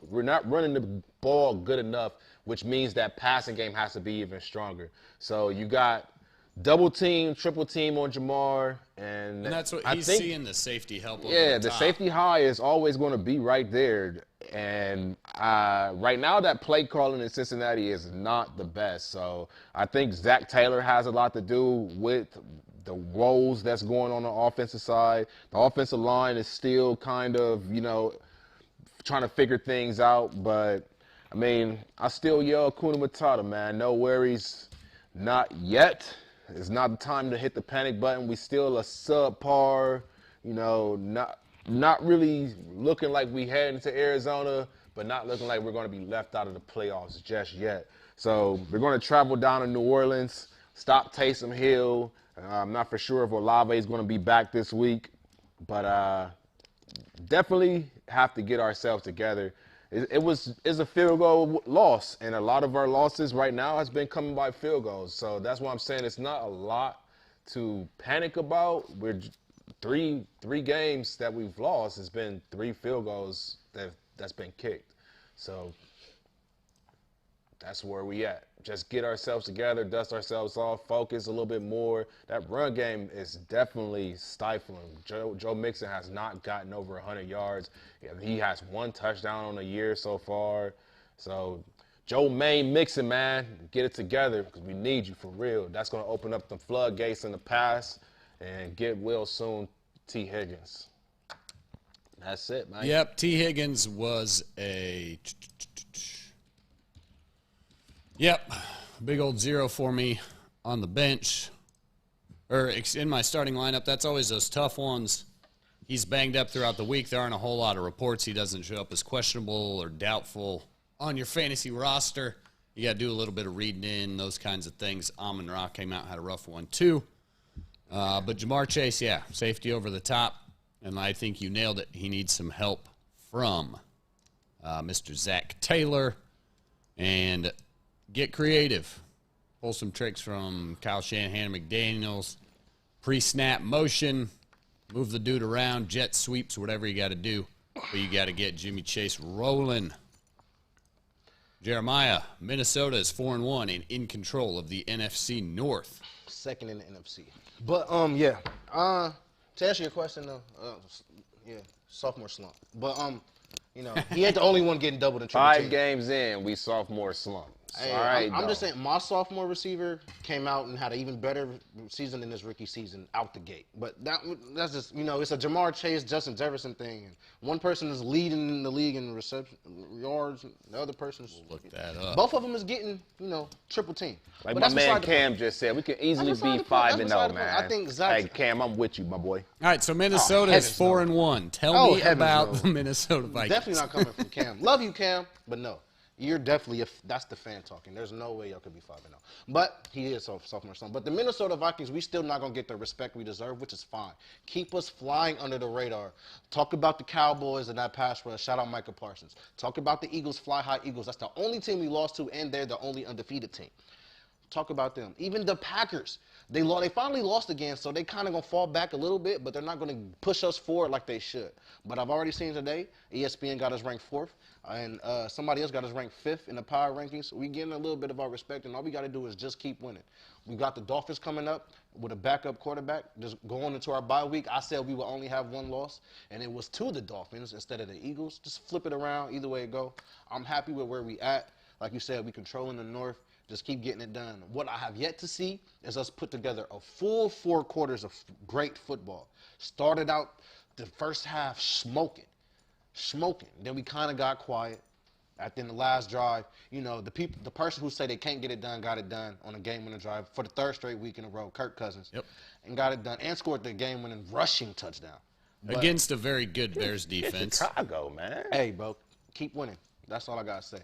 we're not running the ball good enough, which means that passing game has to be even stronger. So you got double team, triple team on Jamar, and that's what he's seeing the safety help. Yeah, the safety high is always going to be right there. And right now, that play calling in Cincinnati is not the best. So I think Zach Taylor has a lot to do with the roles that's going on the offensive side. The offensive line is still kind of, trying to figure things out. But, I mean, I still yell Hakuna Matata, man. No worries, not yet. It's not the time to hit the panic button. We still a subpar, not really looking like we head into Arizona, but not looking like we're going to be left out of the playoffs just yet. So we're going to travel down to New Orleans, stop Taysom Hill. I'm not for sure if Olave is going to be back this week, but definitely have to get ourselves together. It's a field goal loss, and a lot of our losses right now has been coming by field goals. So that's why I'm saying it's not a lot to panic about. We're three games that we've lost has been 3 field goals that's been kicked. So that's where we at. Just get ourselves together, dust ourselves off, focus a little bit more. That run game is definitely stifling. Joe Mixon has not gotten over 100 yards. He has 1 touchdown on the year so far. So Joe Mixon, man, get it together because we need you for real. That's going to open up the floodgates in the pass and get Will soon T. Higgins. That's it, man. Yep, T. Higgins was big old 0 for me on the bench. Or in my starting lineup, that's always those tough ones. He's banged up throughout the week. There aren't a whole lot of reports he doesn't show up as questionable or doubtful on your fantasy roster. You got to do a little bit of reading in, those kinds of things. Amon-Ra came out, had a rough one too. But Jamar Chase, safety over the top. And I think you nailed it. He needs some help from Mr. Zach Taylor. And get creative. Pull some tricks from Kyle Shanahan and McDaniels. Pre-snap motion. Move the dude around. Jet sweeps, whatever you got to do. But you got to get Jimmy Chase rolling. Jeremiah, Minnesota is 4-1 and in control of the NFC North. Second in the NFC. But, to answer your question, though, sophomore slump. But, he ain't the only one getting doubled in triple 5 team. games in, we sophomore slump. Hey, I'm just saying, my sophomore receiver came out and had an even better season than his rookie season out the gate. But that's just, it's a Jamar Chase, Justin Jefferson thing. And one person is leading the league in reception yards, and the other person's Look that up. Both of them is getting, triple team. Like but my man Cam just said, we can easily be 5-0, man. I think Zach. Hey, Cam, I'm with you, my boy. All right, so Minnesota is 4-1. Tell me about the Minnesota Vikings. Definitely not coming from Cam. Love you, Cam, but no. You're definitely, that's the fan talking. There's no way y'all could be 5-0. But he is sophomore slump. But the Minnesota Vikings, we still not going to get the respect we deserve, which is fine. Keep us flying under the radar. Talk about the Cowboys and that pass rush. Shout out Micah Parsons. Talk about the Eagles, Fly High Eagles. That's the only team we lost to, and they're the only undefeated team. Talk about them. Even the Packers, they finally lost again, so they kind of going to fall back a little bit, but they're not going to push us forward like they should. But I've already seen today, ESPN got us ranked 4th, and somebody else got us ranked 5th in the power rankings. We're getting a little bit of our respect, and all we got to do is just keep winning. We got the Dolphins coming up with a backup quarterback, just going into our bye week. I said we will only have 1 loss, and it was to the Dolphins instead of the Eagles. Just flip it around, either way it go. I'm happy with where we at. Like you said, we controlling the North. Just keep getting it done. What I have yet to see is us put together a full 4 quarters of great football. Started out the first half smoking. Then we kind of got quiet. At the last drive, the person who say they can't get it done got it done on a game-winning drive for the 3rd straight week in a row, Kirk Cousins. Yep. And got it done and scored the game-winning rushing touchdown. Against a very good Bears defense. Chicago, man. Hey, bro, keep winning. That's all I got to say.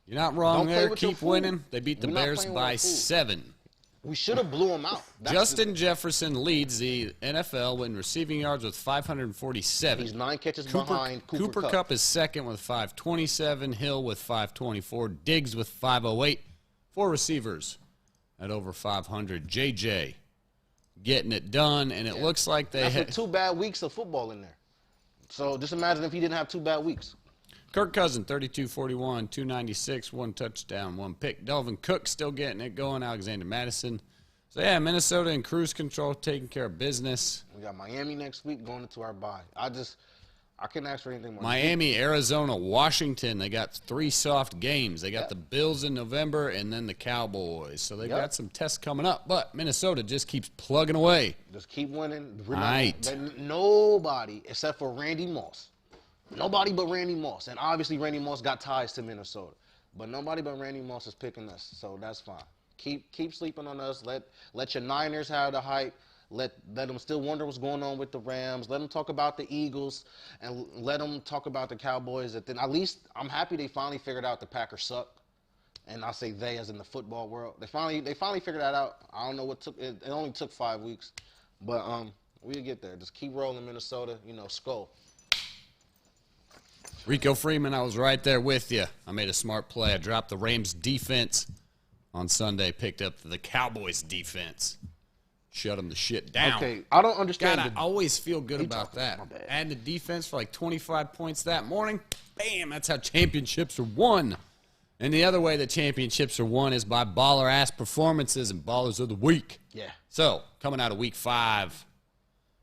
You're not wrong there. Keep winning. They beat the We're not Bears playing by with a fool. 7. We should have blew them out. Justin Jefferson leads the NFL in receiving yards with 547. He's 9 catches behind Cooper Kupp is second with 527. Hill with 524. Diggs with 508. 4 receivers at over 500. JJ getting it done, and it looks like they had 2 bad weeks of football in there. So just imagine if he didn't have 2 bad weeks. Kirk Cousins, 32-41, 296, 1 touchdown, 1 pick. Delvin Cook still getting it going. Alexander Madison. So, yeah, Minnesota in cruise control, taking care of business. We got Miami next week going into our bye. I couldn't ask for anything more. Miami, Arizona, Washington. They got 3 soft games. They got the Bills in November and then the Cowboys. So they got some tests coming up. But Minnesota just keeps plugging away. Just keep winning. Right. Nobody except for Randy Moss. Nobody but Randy Moss. And obviously Randy Moss got ties to Minnesota. But nobody but Randy Moss is picking us. So that's fine. Keep sleeping on us. Let your Niners have the hype. Let them still wonder what's going on with the Rams. Let them talk about the Eagles. And let them talk about the Cowboys. And then at least I'm happy they finally figured out the Packers suck. And I say they as in the football world. They finally figured that out. I don't know what took it. It only took 5 weeks. But we'll get there. Just keep rolling, Minnesota. Skull. Rico Freeman, I was right there with you. I made a smart play. I dropped the Rams defense on Sunday, picked up the Cowboys defense. Shut them the shit down. Okay, I don't understand. God, I always feel good about that. Add the defense for like 25 points that morning. Bam, that's how championships are won. And the other way that championships are won is by baller-ass performances and ballers of the week. Yeah. So, coming out of week 5,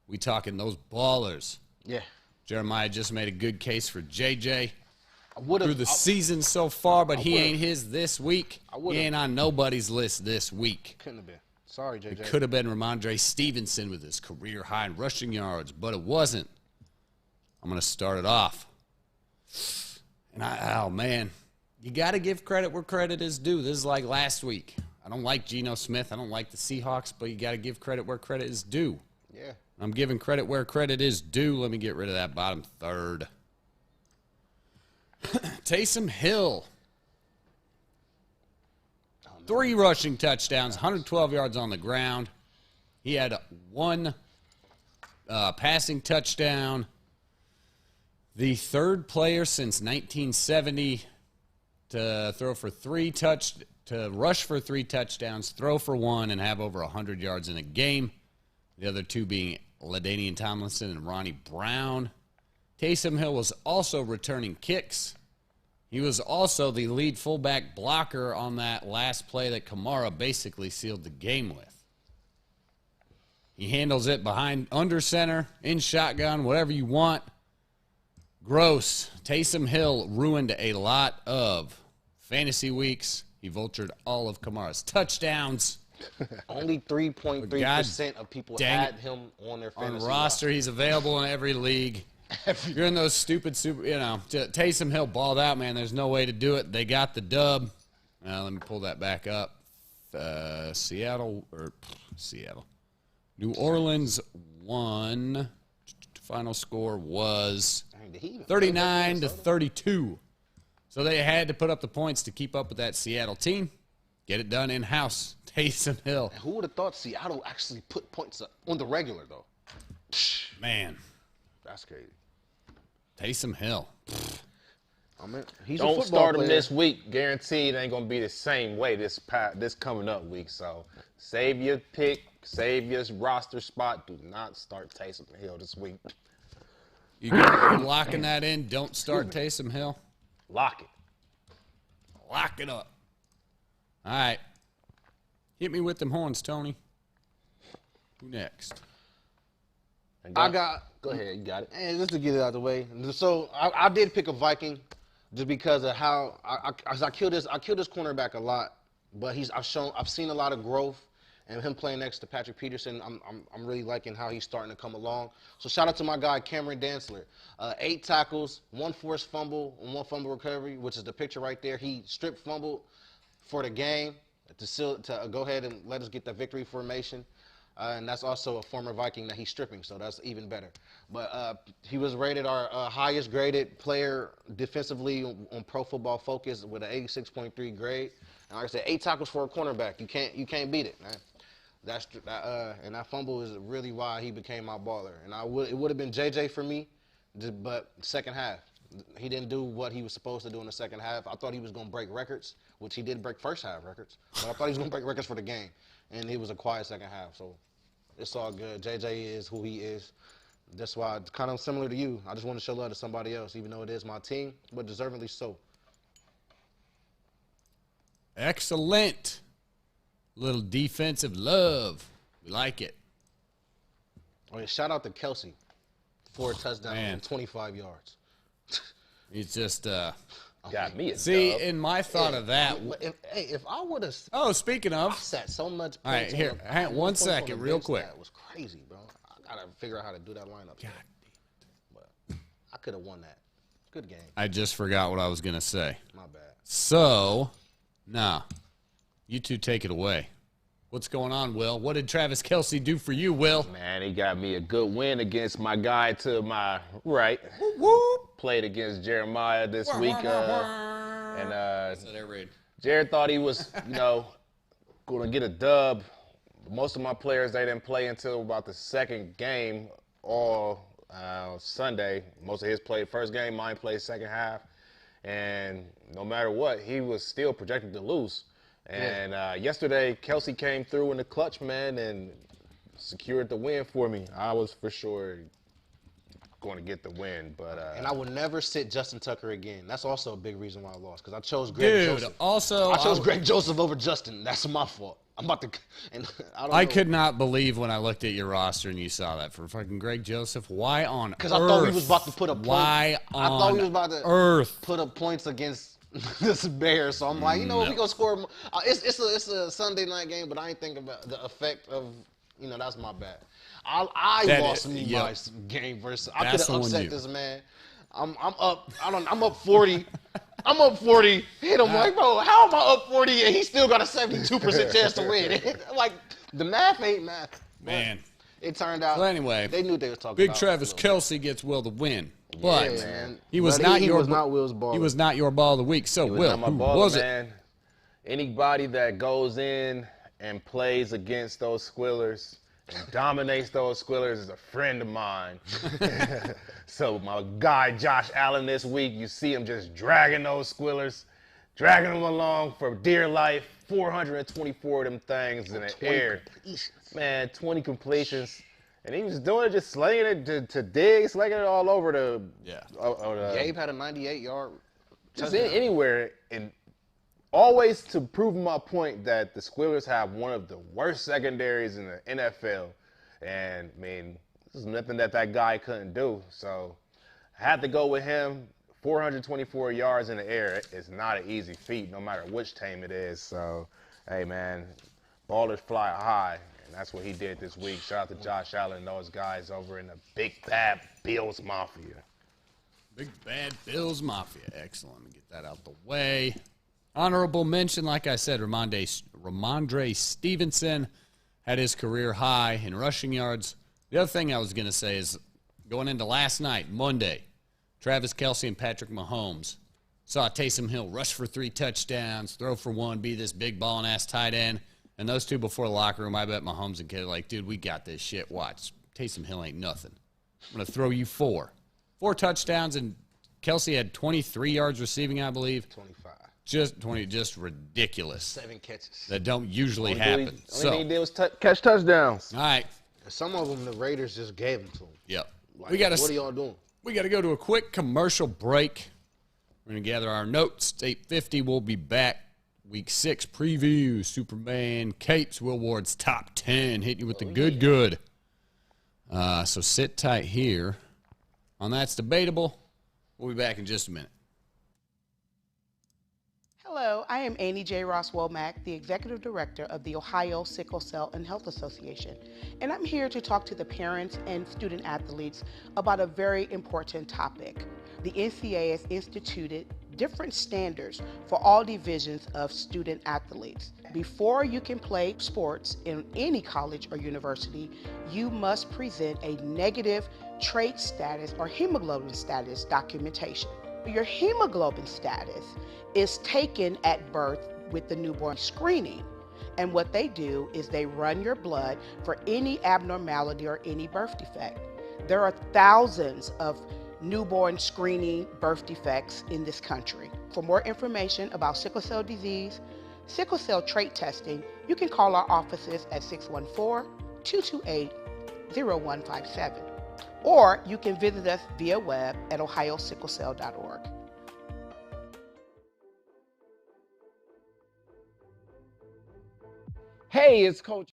we talking those ballers. Yeah. Jeremiah just made a good case for JJ through the season so far, but he ain't his this week. He ain't on nobody's list this week. Couldn't have been. Sorry, JJ. It could have been Ramondre Stevenson with his career high in rushing yards, but it wasn't. I'm going to start it off. And oh, man, you got to give credit where credit is due. This is like last week. I don't like Geno Smith. I don't like the Seahawks, but you got to give credit where credit is due. Yeah. I'm giving credit where credit is due. Let me get rid of that bottom third. Taysom Hill. 3 rushing touchdowns, 112 yards on the ground. He had 1 passing touchdown. The 3rd player since 1970 to rush for 3 touchdowns, throw for 1, and have over 100 yards in a game. The other 2 being LaDainian Tomlinson and Ronnie Brown. Taysom Hill was also returning kicks. He was also the lead fullback blocker on that last play that Kamara basically sealed the game with. He handles it behind, under center, in shotgun, whatever you want. Gross. Taysom Hill ruined a lot of fantasy weeks. He vultured all of Kamara's touchdowns. Only 3.3% of people had him on their fantasy roster. He's available in every league. You're in those stupid Taysom Hill balled out, man. There's no way to do it. They got the dub. Let me pull that back up. Seattle. New Orleans won. Final score was 39-32. So they had to put up the points to keep up with that Seattle team. Get it done in-house. Taysom Hill. And who would have thought Seattle actually put points up on the regular, though? Man. That's crazy. Taysom Hill. I mean, he's Don't a football start him player. this week. Guaranteed it ain't gonna be the same way this coming up week. So save your pick, save your roster spot. Do not start Taysom Hill this week. You locking that in? Don't start Taysom Hill. Lock it. Lock it up. All right. Hit me with them horns, Tony. Who next? Go ahead, you got it. And just to get it out of the way. So I did pick a Viking just because of how I kill this cornerback a lot, but I've seen a lot of growth, and him playing next to Patrick Peterson, I'm really liking how he's starting to come along. So shout out to my guy Cameron Dantzler. 8 tackles, 1 forced fumble, and 1 fumble recovery, which is the picture right there. He strip fumbled for the game to go ahead and let us get the victory formation. And that's also a former Viking that he's stripping, so that's even better. But he was rated our highest graded player defensively on Pro Football Focus with an 86.3 grade. And like I said, 8 tackles for a cornerback. You can't beat it, man. And that fumble is really why he became my baller. And it would have been JJ for me, but second half. He didn't do what he was supposed to do in the second half. I thought he was going to break records, which he did break first half records. But I thought he was going to break records for the game. And it was a quiet second half, so it's all good. JJ is who he is. That's why, kind of similar to you, I just want to show love to somebody else, even though it is my team, but deservedly so. Excellent. Little defensive love. We like it. Oh, yeah, shout out to Kelsey. 4 touchdowns and 25 yards. It's just Got me a see, dub. in my thought of that. If I would have. Oh, speaking of, I sat so much. All right, here, hang on 1 second, real quick. That was crazy, bro. I gotta figure out how to do that lineup. God, but I could have won that. Good game. I just forgot what I was gonna say. My bad. So, you two take it away. What's going on, Will? What did Travis Kelce do for you, Will? Man, he got me a good win against my guy to my right. Played against Jeremiah this week. Jared thought he was, going to get a dub. Most of my players, they didn't play until about the second game all Sunday. Most of his played first game, mine played second half. And no matter what, he was still projected to lose. And yesterday, Kelce came through in the clutch, man, and secured the win for me. I was for sure going to get the win, but and I would never sit Justin Tucker again. That's also a big reason why I lost, because I chose Greg Joseph. I chose Greg Joseph over Justin. That's my fault. I'm about to, and I could not believe when I looked at your roster and you saw that for fucking Greg Joseph. Why on earth? Because I thought he was about to put up points. I thought he was about to put up points against this Bear. So I'm like, if we gonna score, it's a Sunday night game, but I ain't thinking about the effect of, that's my bad. I lost my game versus. I could have upset this man. I'm up. I'm up 40. I'm up 40. Hit him like, bro, how am I up 40 and he still got a 72% chance to win? Like, the math ain't math. Man. It turned out. Well, anyway, they knew they was talking Big about Travis Kelce gets Will the win. But he was not Will's ball. He was not your ball of the week. So, Will, who was it? Anybody that goes in and plays against those Squillers and dominates those Squillers is a friend of mine. So my guy Josh Allen this week, you see him just dragging those Squillers, dragging them along for dear life. 424 of them things in the air. Man, 20 completions. And he was doing it, just slinging it to dig, slinging it all over the. Yeah. Gabe had a 98-yard. Just anywhere. And always to prove my point that the Squillers have one of the worst secondaries in the NFL. And, this is nothing that guy couldn't do. So I had to go with him. 424 yards in the air is not an easy feat, no matter which team it is. So, hey, man, ballers fly high. And that's what he did this week. Shout out to Josh Allen and those guys over in the Big Bad Bills Mafia. Big Bad Bills Mafia. Excellent. Let me get that out the way. Honorable mention, like I said, Ramondre Stevenson had his career high in rushing yards. The other thing I was going to say is going into last night, Monday, Travis Kelce and Patrick Mahomes saw Taysom Hill rush for 3 touchdowns, throw for 1, be this big balling-ass tight end. And those two before the locker room, I bet Mahomes and Kid are like, dude, we got this shit. Watch. Taysom Hill ain't nothing. I'm going to throw you 4. 4 touchdowns, and Kelsey had 23 yards receiving, I believe. 25. Just ridiculous. 7 catches. That don't usually happen. Only thing he did was catch touchdowns. All right. Some of them, the Raiders just gave them to him. Yep. Like, what are y'all doing? We got to go to a quick commercial break. We're going to gather our notes. 8:50, we'll be back. Week 6 preview. Superman Capes, Will Ward's top 10. Hit you with the good. So sit tight here. On That's Debatable. We'll be back in just a minute. Hello, I am Annie J. Ross Womack, the Executive Director of the Ohio Sickle Cell and Health Association, and I'm here to talk to the parents and student athletes about a very important topic. The NCAA has instituted different standards for all divisions of student athletes. Before you can play sports in any college or university, you must present a negative trait status or hemoglobin status documentation. Your hemoglobin status is taken at birth with the newborn screening. And what they do is they run your blood for any abnormality or any birth defect. There are thousands of newborn screening birth defects in this country. For more information about sickle cell disease, sickle cell trait testing, you can call our offices at 614-228-0157. Or you can visit us via web at ohiosicklecell.org. Hey, it's Coach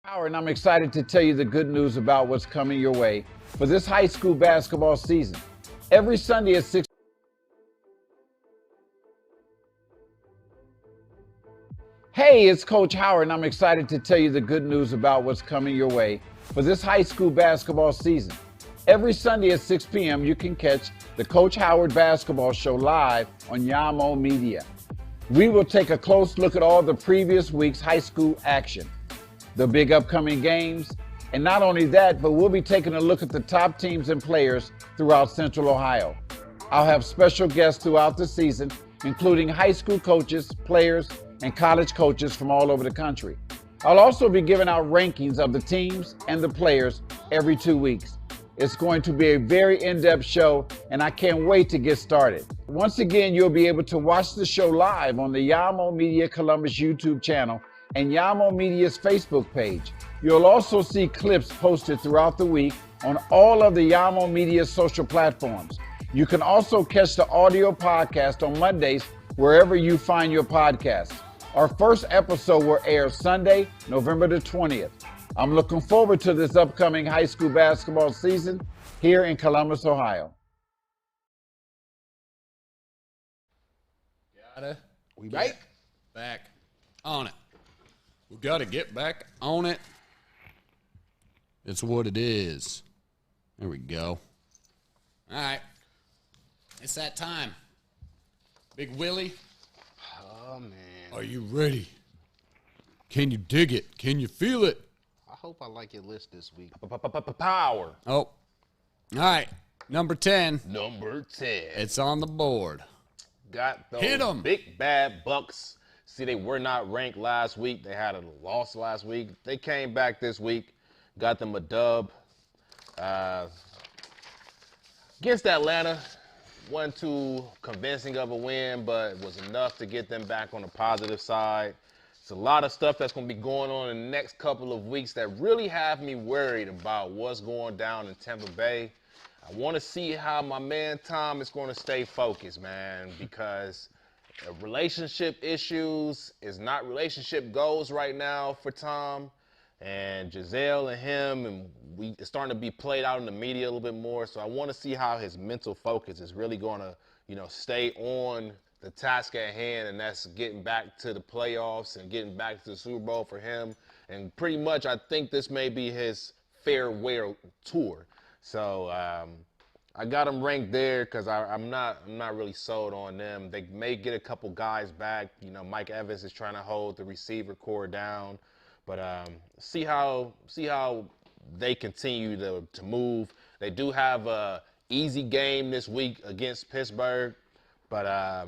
Howard, and I'm excited to tell you the good news about what's coming your way for this high school basketball season. Every Sunday at 6. Hey, it's Coach Howard, and I'm excited to tell you the good news about what's coming your way for this high school basketball season. Every Sunday at 6 p.m., you can catch the Coach Howard Basketball Show live on Yamo Media. We will take a close look at all the previous week's high school action, the big upcoming games, and not only that, but we'll be taking a look at the top teams and players throughout Central Ohio. I'll have special guests throughout the season, including high school coaches, players, and college coaches from all over the country. I'll also be giving out rankings of the teams and the players every 2 weeks. It's going to be a very in-depth show, and I can't wait to get started. Once again, you'll be able to watch the show live on the Yamo Media Columbus YouTube channel and Yamo Media's Facebook page. You'll also see clips posted throughout the week on all of the Yamo Media social platforms. You can also catch the audio podcast on Mondays wherever you find your podcasts. Our first episode will air Sunday, November the 20th. I'm looking forward to this upcoming high school basketball season here in Columbus, Ohio. We back? Back on it. We got to get back on it. It's what it is. There we go. All right. It's that time. Big Willie. Oh, man. Are you ready? Can you dig it? Can you feel it? I hope I like your list this week. Power. Oh. All right. Number 10. Number 10. It's on the board. Got those Hit 'em. big bad Bucks. See, they were not ranked last week. They had a loss last week. They came back this week. Got them a dub. Against Atlanta. Wasn't too convincing of a win, but was enough to get them back on the positive side. It's a lot of stuff that's going to be going on in the next couple of weeks that really have me worried about what's going down in Tampa Bay. I want to see how my man Tom is going to stay focused, man, because relationship issues is not relationship goals right now for Tom. And Giselle and him, and it's starting to be played out in the media a little bit more. So I want to see how his mental focus is really going to, stay on the task at hand, and that's getting back to the playoffs and getting back to the Super Bowl for him. And pretty much, I think this may be his farewell tour. So I got him ranked there because I'm not really sold on them. They may get a couple guys back. Mike Evans is trying to hold the receiver core down. But see how they continue to move. They do have a easy game this week against Pittsburgh, but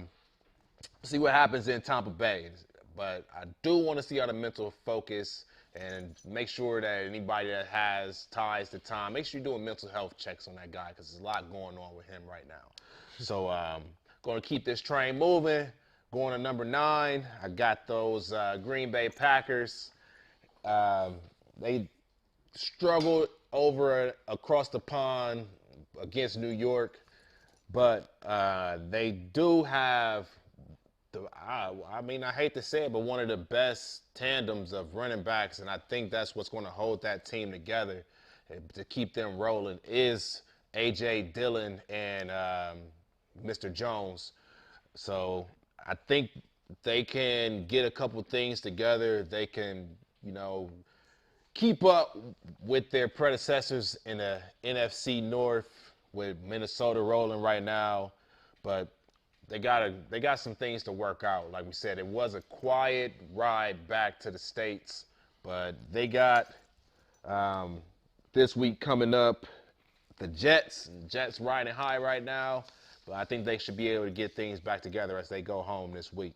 see what happens in Tampa Bay. But I do want to see how the mental focus and make sure that anybody that has ties to Tom, make sure you're doing mental health checks on that guy because there's a lot going on with him right now. So going to keep this train moving. Going to number 9, I got those Green Bay Packers. They struggled across the pond against New York, but they do have I hate to say it, but one of the best tandems of running backs, and I think that's what's going to hold that team together to keep them rolling is A.J. Dillon and Mr. Jones. So I think they can get a couple things together. They can, keep up with their predecessors in the NFC North with Minnesota rolling right now, but they got some things to work out. Like we said, it was a quiet ride back to the States, but they got this week coming up the Jets. Jets riding high right now, but I think they should be able to get things back together as they go home this week.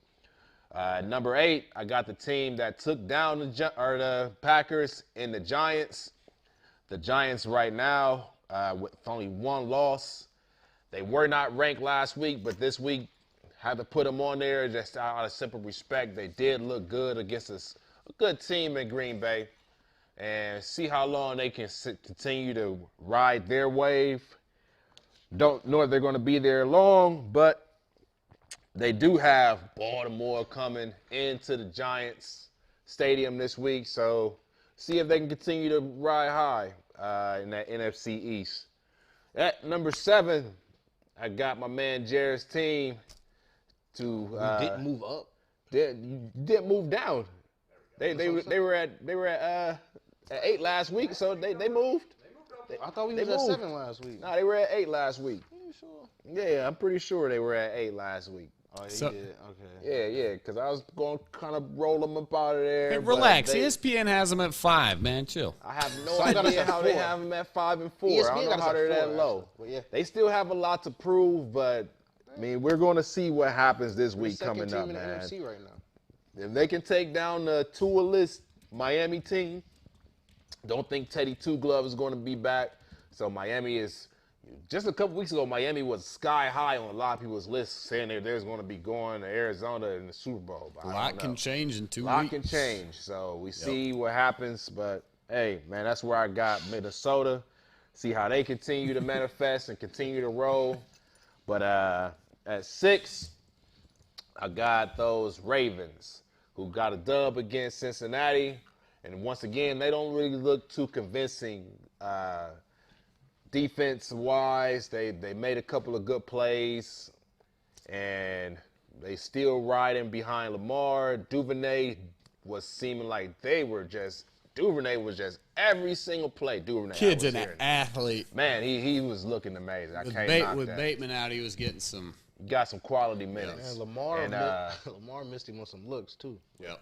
Number 8, I got the team that took down the Packers in the Giants. The Giants right now with only 1 loss. They were not ranked last week, but this week had to put them on there just out of simple respect. They did look good against a good team in Green Bay. And see how long they can continue to ride their wave. Don't know if they're going to be there long, but they do have Baltimore coming into the Giants Stadium this week. So see if they can continue to ride high in that NFC East. At number 7, I got my man Jared's team to didn't move up. Didn't move down. They were at 8 last week, so they moved. I thought we was at 7 last week. No, they were at 8 last week. Are you sure? Yeah, I'm pretty sure they were at 8 last week. Oh, you did? Okay. Yeah, because I was going to kind of roll them up out of there. Hey, relax. ESPN has them at 5, man. Chill. I have no idea how they have them at 5 and 4. I don't know how they're that low. Yeah. They still have a lot to prove, but, I mean, we're going to see what happens this week coming up, man. NFC right now. If they can take down the Tua-less Miami team, don't think Teddy Two Glove is going to be back. So Miami is, just a couple weeks ago, Miami was sky high on a lot of people's lists, saying they're going to be going to Arizona in the Super Bowl. A lot can change in 2 weeks. A lot can change. So we see what happens. But, hey, man, that's where I got Minnesota. See how they continue to manifest and continue to roll. But at 6, I got those Ravens who got a dub against Cincinnati. And once again, they don't really look too convincing defense-wise. They made a couple of good plays, and they still riding behind Lamar. Duvernay was seeming like Duvernay was just every single play. Duvernay, kid's an athlete. Man, he was looking amazing. I can't knock with that. Bateman out, he was getting some. Got some quality minutes. And Lamar missed him on some looks too. Yep.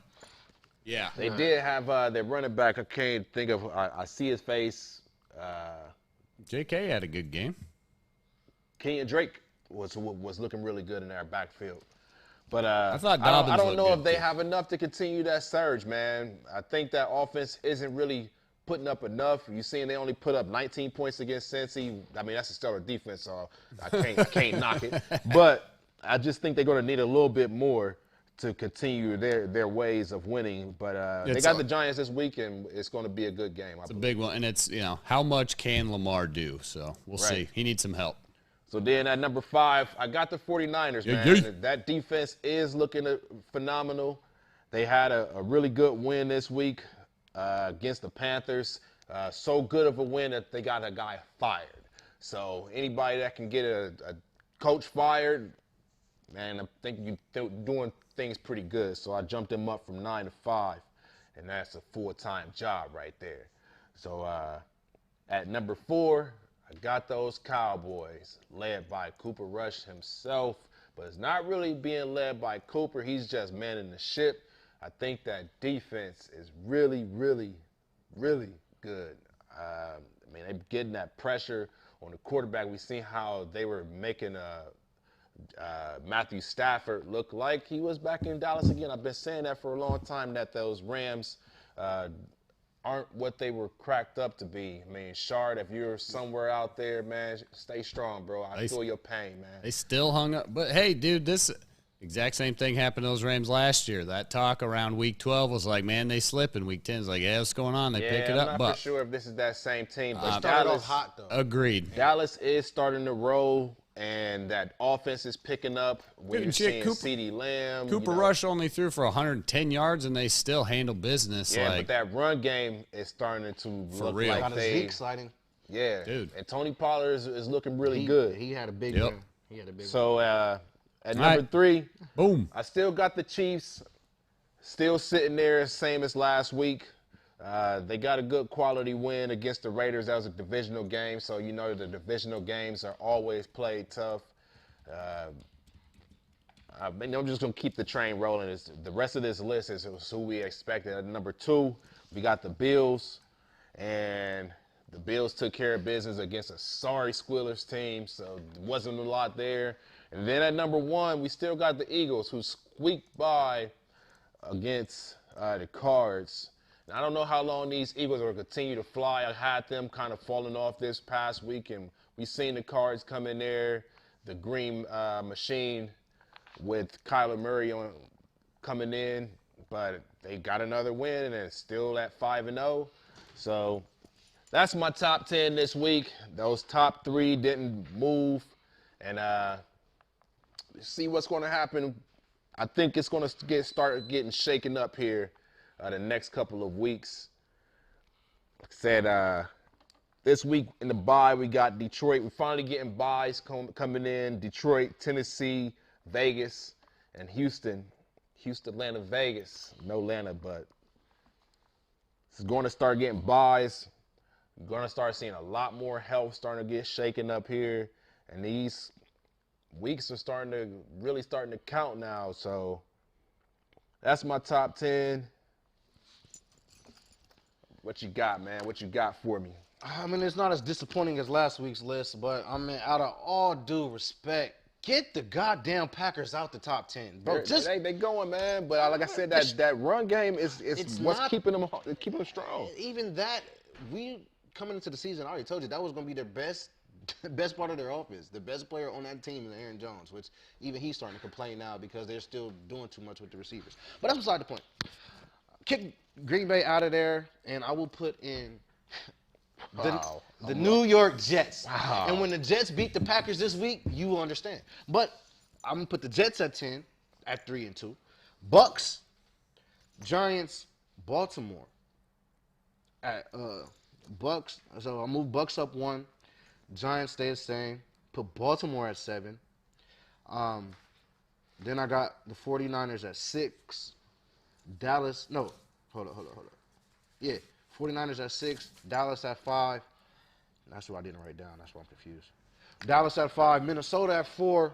Yeah. They did have their running back. I can't think of. I see his face. J.K. had a good game. Kenyon Drake was looking really good in their backfield. But I thought Dobbins I don't know looked if they good, too. have enough to continue that surge, man. I think that offense isn't really putting up enough. You seeing they only put up 19 points against Cincy. I mean, that's a stellar defense, so I can't knock it. But I just think they're going to need a little bit more to continue their ways of winning. But they got the Giants this week, and it's going to be a good game. It's a big one, and it's, how much can Lamar do? So we'll see. He needs some help. So then at number 5, I got the 49ers, man. That defense is looking phenomenal. They had a really good win this week against the Panthers. So good of a win that they got a guy fired. So anybody that can get a coach fired, man, I think you're doing things pretty good. So I jumped him up from 9 to 5, and that's a full-time job right there. So at number 4, I got those Cowboys, led by Cooper Rush himself, but it's not really being led by Cooper. He's just manning the ship. I think that defense is really, really, really good. I mean, they're getting that pressure on the quarterback. We've seen how they were making Matthew Stafford look like he was back in Dallas again. I've been saying that for a long time, that those Rams aren't what they were cracked up to be. I mean, Shard, if you're somewhere out there, man, stay strong, bro. I feel your pain, man. They still hung up. But, hey, dude, this exact same thing happened to those Rams last year. That talk around Week 12 was like, man, they slip. In Week 10 is like, yeah, what's going on? They pick it up. I'm not for sure if this is that same team. But started off hot, though. Agreed. Dallas is starting to roll, and that offense is picking up. We're seeing CeeDee Lamb. Cooper Rush only threw for 110 yards, and they still handle business. Yeah, but that run game is starting to look real. like Zeke sliding. Yeah, dude. And Tony Pollard is looking really good. He had a big one. So at number 3, boom. I still got the Chiefs still sitting there, same as last week. They got a good quality win against the Raiders. That was a divisional game, so you know the divisional games are always played tough. I'm just going to keep the train rolling. The rest of this list is who we expected. At number 2, we got the Bills, and the Bills took care of business against a sorry Squealers team, so there wasn't a lot there. And then at number 1, we still got the Eagles, who squeaked by against the Cards. I don't know how long these Eagles are going to continue to fly. I had them kind of falling off this past week, and we've seen the Cards come in there, the green machine with Kyler Murray coming in, but they got another win, and it's still at 5-0. So that's my top 10 this week. Those top 3 didn't move, and see what's going to happen. I think it's going to start getting shaken up here the next couple of weeks. Like I said, this week in the bye, we got Detroit. We're finally getting byes coming in. Detroit, Tennessee, Vegas, and Houston. Houston, Atlanta, Vegas. No Atlanta, but it's going to start getting byes. We're going to start seeing a lot more health starting to get shaken up here. And these weeks are really starting to count now. So that's my top 10. What you got, man? What you got for me? I mean, it's not as disappointing as last week's list, but I mean, out of all due respect, get the goddamn Packers out the top 10, bro. They going, man. But like I said, that run game is what's keeping them strong. Even that, we coming into the season, I already told you that was going to be their best part of their offense. The best player on that team is Aaron Jones, which even he's starting to complain now because they're still doing too much with the receivers. But that's beside the point. Kick Green Bay out of there, and I will put in the New York Jets. Wow. And when the Jets beat the Packers this week, you will understand. But I'm going to put the Jets at 10, at 3-2. Bucks, Giants, Baltimore at Bucks. So I'll move Bucks up 1. Giants stay the same. Put Baltimore at 7. Then I got the 49ers at 6. Dallas, no, hold up. Yeah, 49ers at 6, Dallas at 5. That's what I didn't write down. That's why I'm confused. Dallas at 5, Minnesota at 4.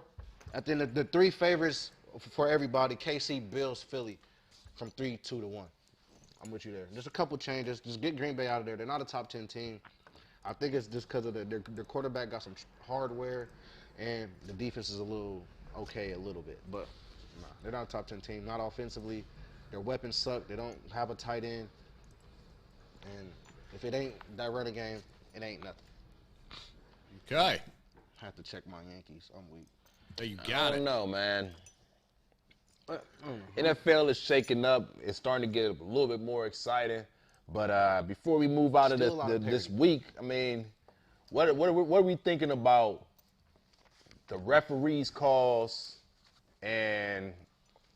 And then the 3 favorites for everybody, KC, Bills, Philly, from 3-2 to 1. I'm with you there. There's a couple changes. Just get Green Bay out of there. They're not a top 10 team. I think it's just because of their quarterback got some hardware, and the defense is a little bit. But nah, they're not a top 10 team. Not offensively. Their weapons suck. They don't have a tight end. And if it ain't that running game, it ain't nothing. Okay. I have to check my Yankees. I'm weak. Oh, you got it. I don't know, man. NFL is shaking up. It's starting to get a little bit more exciting. But before we move out of this week, I mean, what are we thinking about the referees' calls and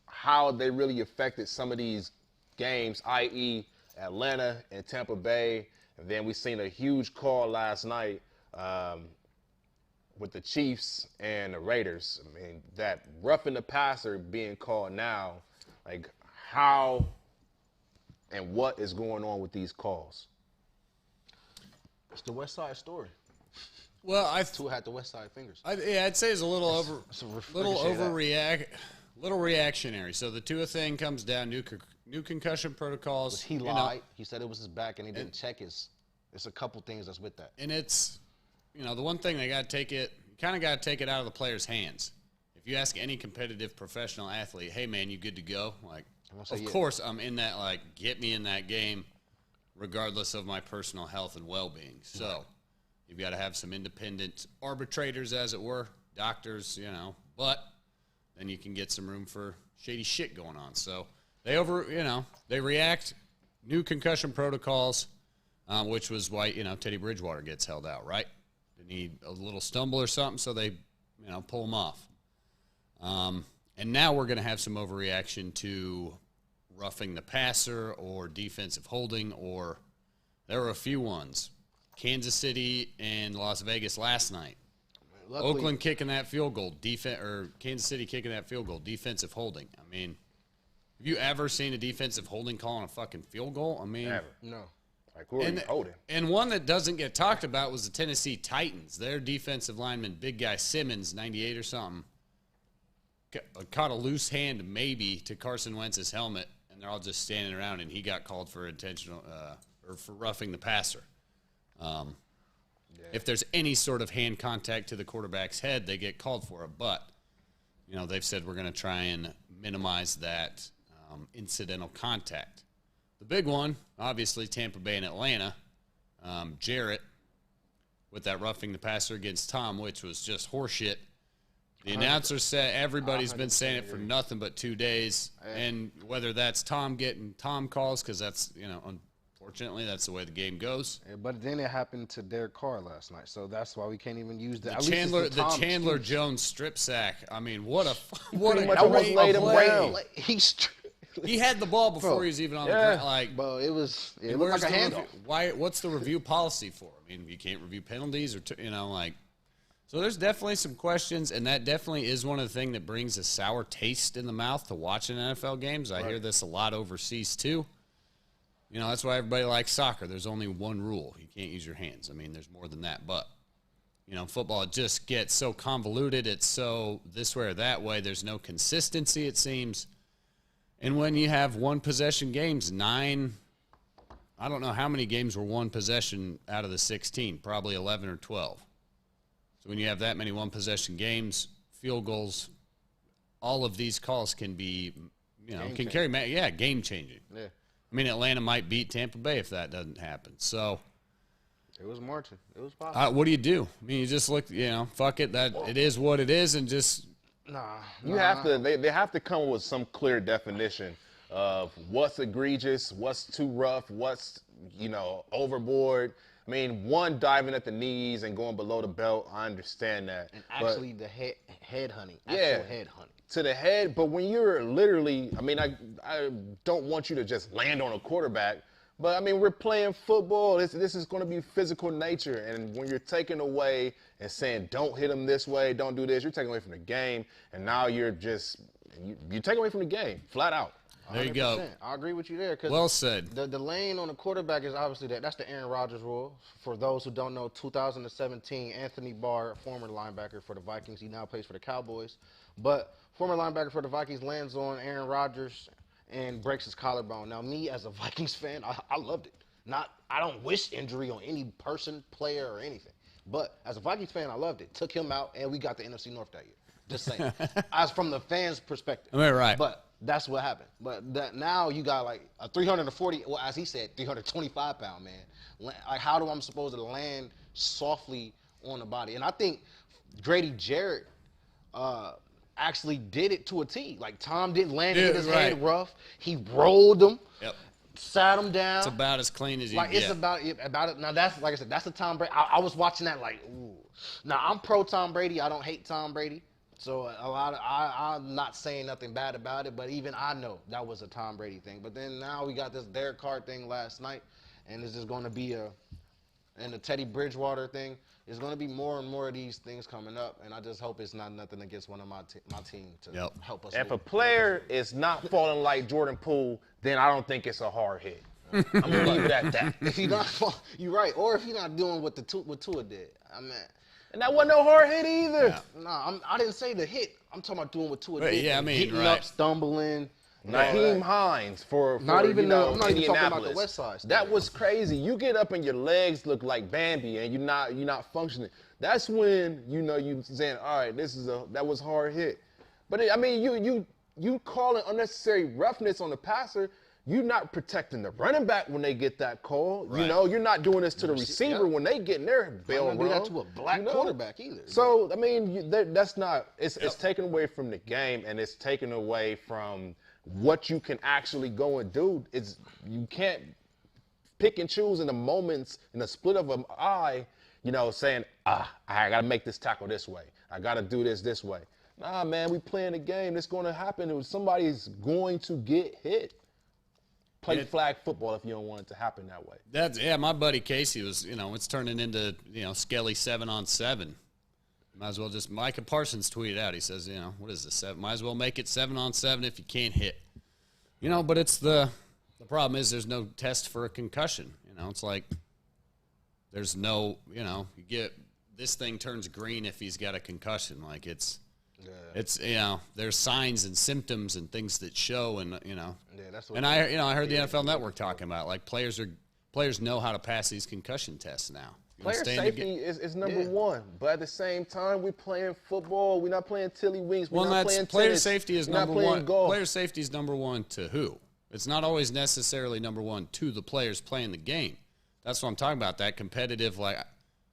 how they really affected some of these games, i.e. Atlanta and Tampa Bay? And then we seen a huge call last night with the Chiefs and the Raiders. I mean, that roughing the passer being called now, like how and what is going on with these calls? It's the West Side story. Well, Two had the West Side fingers. I'd say it's a little little reactionary. So the Tua thing comes down, new concussion protocols. He lied. He said it was his back, and he didn't check his. It's a couple things that's with that. And it's, the one thing they got to take it, kind of got to take it out of the player's hands. If you ask any competitive professional athlete, hey man, you good to go? Like, of course I'm in that. Like, get me in that game regardless of my personal health and well-being. So you've got to have some independent arbitrators, as it were, doctors, but then you can get some room for shady shit going on. So they react. New concussion protocols, which was why, Teddy Bridgewater gets held out, right? They need a little stumble or something, so they, pull him off. And now we're going to have some overreaction to roughing the passer or defensive holding, or there were a few ones. Kansas City and Las Vegas last night. Luckily, Oakland kicking that field goal, Kansas City kicking that field goal, defensive holding. I mean, have you ever seen a defensive holding call on a fucking field goal? I mean, never. No. Like, who are you holding? And one that doesn't get talked about was the Tennessee Titans. Their defensive lineman, big guy Simmons, 98 or something, caught a loose hand maybe to Carson Wentz's helmet, and they're all just standing around, and he got called for intentional or for roughing the passer. If there's any sort of hand contact to the quarterback's head, they get called for it. But, they've said we're going to try and minimize that incidental contact. The big one, obviously, Tampa Bay and Atlanta. Jarrett with that roughing the passer against Tom, which was just horseshit. The announcer said everybody's been saying it for nothing but 2 days. And whether that's Tom getting Tom calls, because that's, unfortunately, that's the way the game goes. Yeah, but then it happened to Derek Carr last night, so that's why we can't even use that. The Chandler Jones strip sack. I mean, what a great laid him down. He had the ball before he was even on the ground. Like, bro, it looked like a handoff. What's the review policy for? I mean, you can't review penalties or So there's definitely some questions, and that definitely is one of the things that brings a sour taste in the mouth to watching NFL games. I hear this a lot overseas too. That's why everybody likes soccer. There's only one rule. You can't use your hands. I mean, there's more than that. But, football, it just gets so convoluted. It's so this way or that way. There's no consistency, it seems. And when you have one-possession games, I don't know how many games were one possession out of the 16, probably 11 or 12. So when you have that many one-possession games, field goals, all of these calls can be, game-changing. Yeah. I mean, Atlanta might beat Tampa Bay if that doesn't happen. So it was marching. It was possible. What do you do? I mean, you just look, fuck it. It is what it is, and just you have to. They have to come with some clear definition of what's egregious, what's too rough, what's overboard. I mean, one diving at the knees and going below the belt, I understand that. And actually, the head hunting. Head hunting. To the head, but when you're literally, I mean, I don't want you to just land on a quarterback, but I mean, we're playing football. This is going to be physical nature, and when you're taking away and saying, don't hit him this way, don't do this, you're taking away from the game, and now you're taking away from the game, flat out. There you go. I agree with you there. Well said. The lane on the quarterback is obviously that's the Aaron Rodgers rule. For those who don't know, 2017, Anthony Barr, former linebacker for the Vikings, he now plays for the Cowboys, but former linebacker for the Vikings lands on Aaron Rodgers and breaks his collarbone. Now, me as a Vikings fan, I loved it. I don't wish injury on any person, player, or anything. But as a Vikings fan, I loved it. Took him out, and we got the NFC North that year. Just saying. As from the fans' perspective. I mean, right. But that's what happened. But now you got like a 340, well, as he said, 325-pound man. Like, how do I'm supposed to land softly on the body? And I think Grady Jarrett actually did it to a T. Like, Tom didn't land hit his head rough. He rolled him. Yep. Sat him down. It's about as clean as you get. It's about it. Now, that's, like I said, that's the Tom Brady. I was watching that like, ooh. Now, I'm pro Tom Brady. I don't hate Tom Brady. So I'm not saying nothing bad about it, but even I know that was a Tom Brady thing. But then now we got this Derek Carr thing last night, and it's just going to be and the Teddy Bridgewater thing. There's going to be more and more of these things coming up, and I just hope it's not nothing against one of my team to help us. If a player is not falling like Jordan Poole, then I don't think it's a hard hit. I'm going to leave it at that. If he's not, you're right. Or if he's not doing what Tua did. I mean. And that wasn't no hard hit either. Yeah. No, I didn't say the hit. I'm talking about doing what Tua did. Yeah, I mean, getting up, stumbling. Naheem Hines for I'm not even talking Indianapolis. about the West Side. That was crazy. You get up and your legs look like Bambi, and you're not functioning. That's when you saying, all right, that was hard hit. But I mean, you calling unnecessary roughness on the passer. you're not protecting the running back when they get that call. Right. You know, you're not doing this to the receiver when they get in their bell do that to a black quarterback either. So, I mean, that's not – it's taken away from the game, and it's taken away from what you can actually go and do. You can't pick and choose in the moments, in the split of an eye, you know, saying, I got to make this tackle this way. I got to do this way. Nah, man, we playing the game. It's going to happen. Somebody's going to get hit. Play flag football if you don't want it to happen that way. My buddy Casey was, you know, it's turning into, you know, Skelly 7-on-7. Might as well just, Micah Parsons tweeted out, he says, you know, what is this, might as well make it 7-on-7 if you can't hit. You know, but it's the problem is there's no test for a concussion. You know, it's like there's no, you know, this thing turns green if he's got a concussion. Like it's, you know, there's signs and symptoms and things that show, and you know, that's what. And I heard the NFL Network talking about like players know how to pass these concussion tests now. Player safety is number one, but at the same time, we're playing football. We're not playing tiddlywinks. We're not playing player tennis. Safety is we're number not playing one. Golf. Player safety is number one to who? It's not always necessarily number one to the players playing the game. That's what I'm talking about. That competitive, like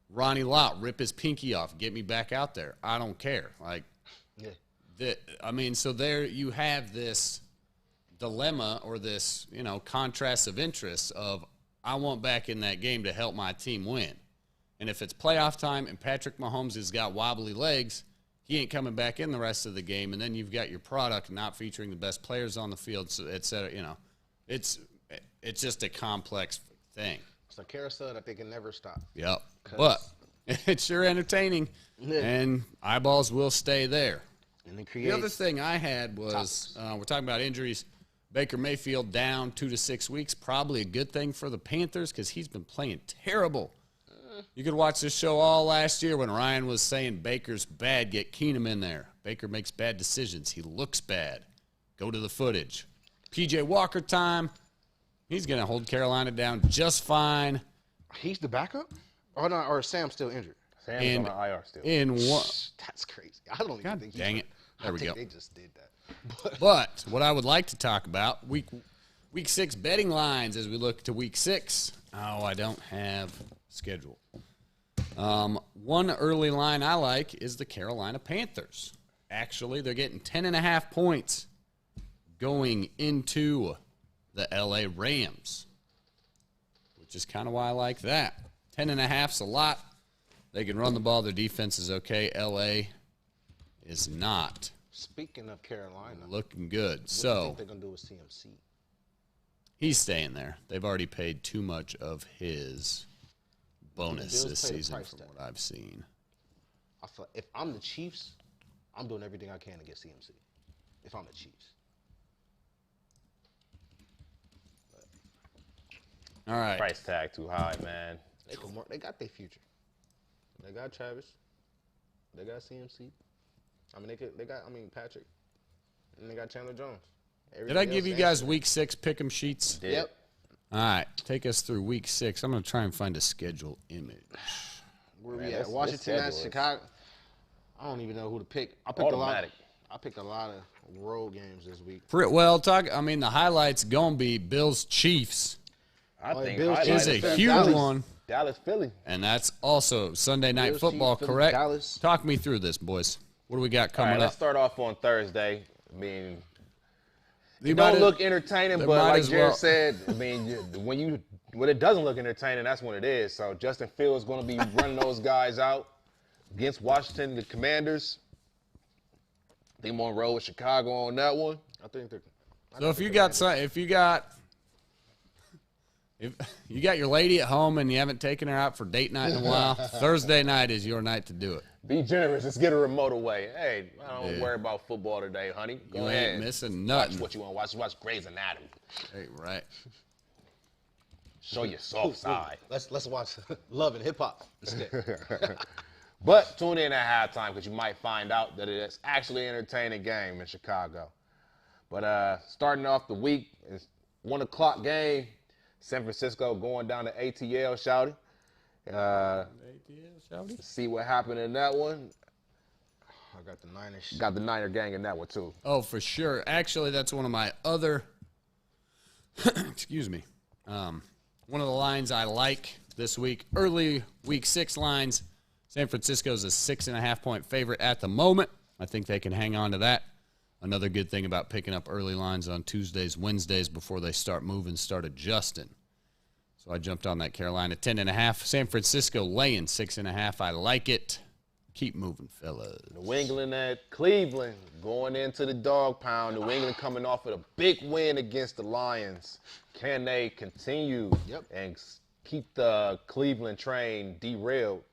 Ronnie Lott, rip his pinky off, get me back out there. I don't care. Like, so there you have this dilemma or this, you know, contrast of interest of I want back in that game to help my team win. And if it's playoff time and Patrick Mahomes has got wobbly legs, he ain't coming back in the rest of the game. And then you've got your product not featuring the best players on the field, so et cetera. You know, it's just a complex thing. It's a carousel that they can never stop. Yep. But it's sure entertaining, and eyeballs will stay there. And the other thing I had was we're talking about injuries. Baker Mayfield down 2 to 6 weeks. Probably a good thing for the Panthers because he's been playing terrible. You could watch this show all last year when Ryan was saying Baker's bad, get Keenum in there. Baker makes bad decisions. He looks bad. Go to the footage. P.J. Walker time. He's going to hold Carolina down just fine. He's the backup? Or Sam's still injured? Sam's on the IR still. That's crazy. I don't even think dang it. There we go. They just did that. But what I would like to talk about, week 6 betting lines as we look to week 6. Oh, I don't have schedule. One early line I like is the Carolina Panthers. Actually, they're getting 10.5 points going into the LA Rams, which is kind of why I like that. 10.5's a lot. They can run the ball. Their defense is okay. LA is not. Speaking of Carolina, looking good. What do you think they're going to do with CMC? He's staying there. They've already paid too much of his bonus this season from what I've seen. I feel if I'm the Chiefs, I'm doing everything I can to get CMC. If I'm the Chiefs. All right. Price tag too high, man. They got their future. They got Travis. They got CMC. They got Patrick. And they got Chandler Jones. Did I give you guys week 6 pick'em sheets? Yep. All right. Take us through week 6. I'm going to try and find a schedule image. Where we at? Washington at Chicago. I don't even know who to pick. I picked a lot of road games this week. The highlights going to be Bills-Chiefs. I think Bills is a huge one. Dallas, Philly. And that's also Sunday Night Football, Chiefs, correct? Dallas. Talk me through this, boys. What do we got coming up? Let's start off on Thursday. It don't look entertaining, but like Jared said, when it doesn't look entertaining, that's when it is. So Justin Fields is going to be running those guys out against Washington, the Commanders. I think I'm on road with Chicago on that one. If you got your lady at home and you haven't taken her out for date night in a while, Thursday night is your night to do it. Be generous. Let's get a remote away. Hey, I don't worry about football today, honey. Go ahead. Ain't missing nothing. Watch what you want to watch. Watch Grey's Anatomy. Hey, right. Show your soft side. Let's watch Love and Hip Hop instead. But tune in at halftime because you might find out that it's actually an entertaining game in Chicago. But starting off the week, it's 1 o'clock game. San Francisco going down to ATL, shouty. See what happened in that one. I got the Niners. Got the Niner gang in that one, too. Oh, for sure. Actually, that's one of my other Excuse me. One of the lines I like this week, early week 6 lines, San Francisco's a 6.5-point favorite at the moment. I think they can hang on to that. Another good thing about picking up early lines on Tuesdays, Wednesdays before they start moving, start adjusting. So I jumped on that Carolina 10.5. San Francisco laying 6.5. I like it. Keep moving, fellas. New England at Cleveland going into the dog pound. New England coming off of a big win against the Lions. Can they continue and keep the Cleveland train derailed?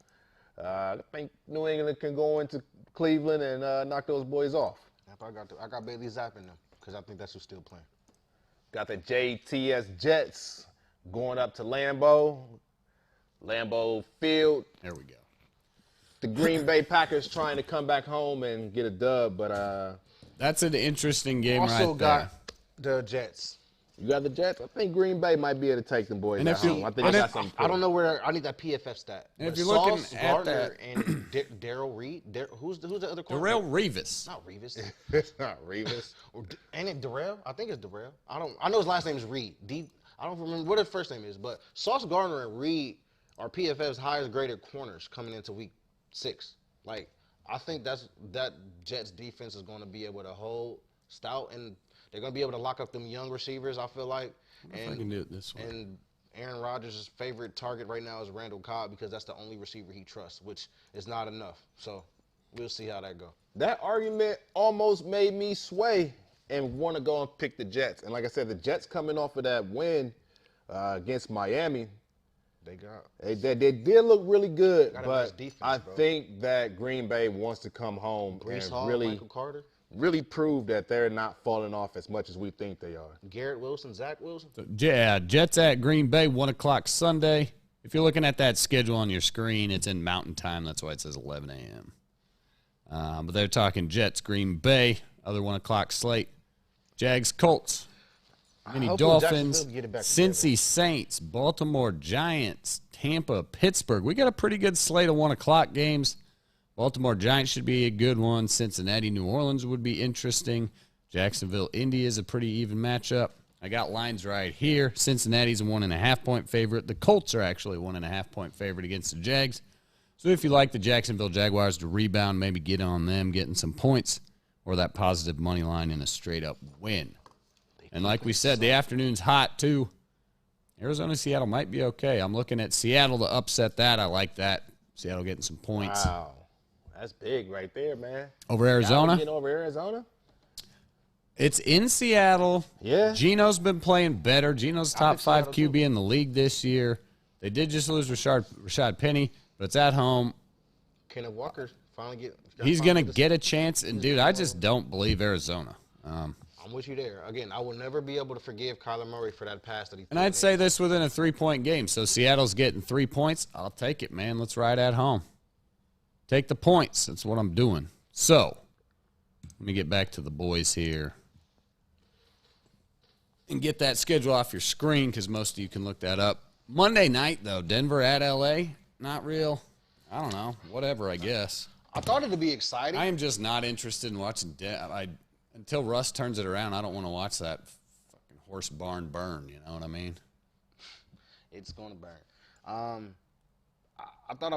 I think New England can go into Cleveland and knock those boys off. I got Bailey zapping them because I think that's who's still playing. Got the JTS Jets going up to Lambeau Field. There we go. The Green Bay Packers trying to come back home and get a dub, but that's an interesting game also right got the Jets. You got the Jets? I think Green Bay might be able to take them boys And at if you- home. I think they got something. I don't know where. I need that PFF stat. And if But you're looking Sauce at Gardner that- and Daryl Reed, who's the other quarterback? Darrell Revis. Not Revis. It's not Revis. Ain't it Darrell? I think it's Darrell. I know his last name is Reed. I don't remember what his first name is, but Sauce Gardner and Reed are PFF's highest graded corners coming into week 6. Like, I think that Jets defense is going to be able to hold stout, and they're going to be able to lock up them young receivers, I feel like. If I can do it this way. And Aaron Rodgers' favorite target right now is Randall Cobb because that's the only receiver he trusts, which is not enough. So we'll see how that goes. That argument almost made me sway and want to go and pick the Jets. And like I said, the Jets coming off of that win against Miami, they did look really good. Got a But nice defense, I bro. think that Green Bay wants to come home Brees and Hall, really, Michael Carter, really prove that they're not falling off as much as we think they are. Garrett Wilson, Zach Wilson. Yeah, Jets at Green Bay, 1 o'clock Sunday. If you're looking at that schedule on your screen, it's in Mountain Time. That's why it says 11 a.m. But they're talking Jets, Green Bay, other 1 o'clock slate. Jags, Colts, Mini hope Dolphins, Jacksonville get it back Cincy Saints, Baltimore Giants, Tampa, Pittsburgh. We got a pretty good slate of 1 o'clock games. Baltimore Giants should be a good one. Cincinnati, New Orleans would be interesting. Jacksonville, Indy is a pretty even matchup. I got lines right here. Cincinnati's a 1.5-point favorite. The Colts are actually a 1.5-point favorite against the Jags. So if you like the Jacksonville Jaguars to rebound, maybe get on them, getting some points, or that positive money line in a straight-up win. And like we said, the afternoon's hot, too. Arizona, Seattle might be okay. I'm looking at Seattle to upset that. I like that. Seattle getting some points. Wow. That's big right there, man. Over Arizona? Getting over Arizona? It's in Seattle. Yeah. Gino's been playing better. Gino's top 5 Seattle, QB in the league this year. They did just lose Rashad Penny, but it's at home. Kenneth Walker finally He's going to get a chance. And, dude, I just don't believe Arizona. I'm with you there. Again, I will never be able to forgive Kyler Murray for that pass that he threw. And I'd say this within a 3-point game. So Seattle's getting 3 points. I'll take it, man. Let's ride at home. Take the points. That's what I'm doing. So, let me get back to the boys here. And get that schedule off your screen because most of you can look that up. Monday night, though, Denver at L.A., not real. I don't know. Whatever, I guess. I thought it would be exciting. I am just not interested in watching until Russ turns it around, I don't want to watch that fucking horse barn burn, you know what I mean? It's going to burn. I thought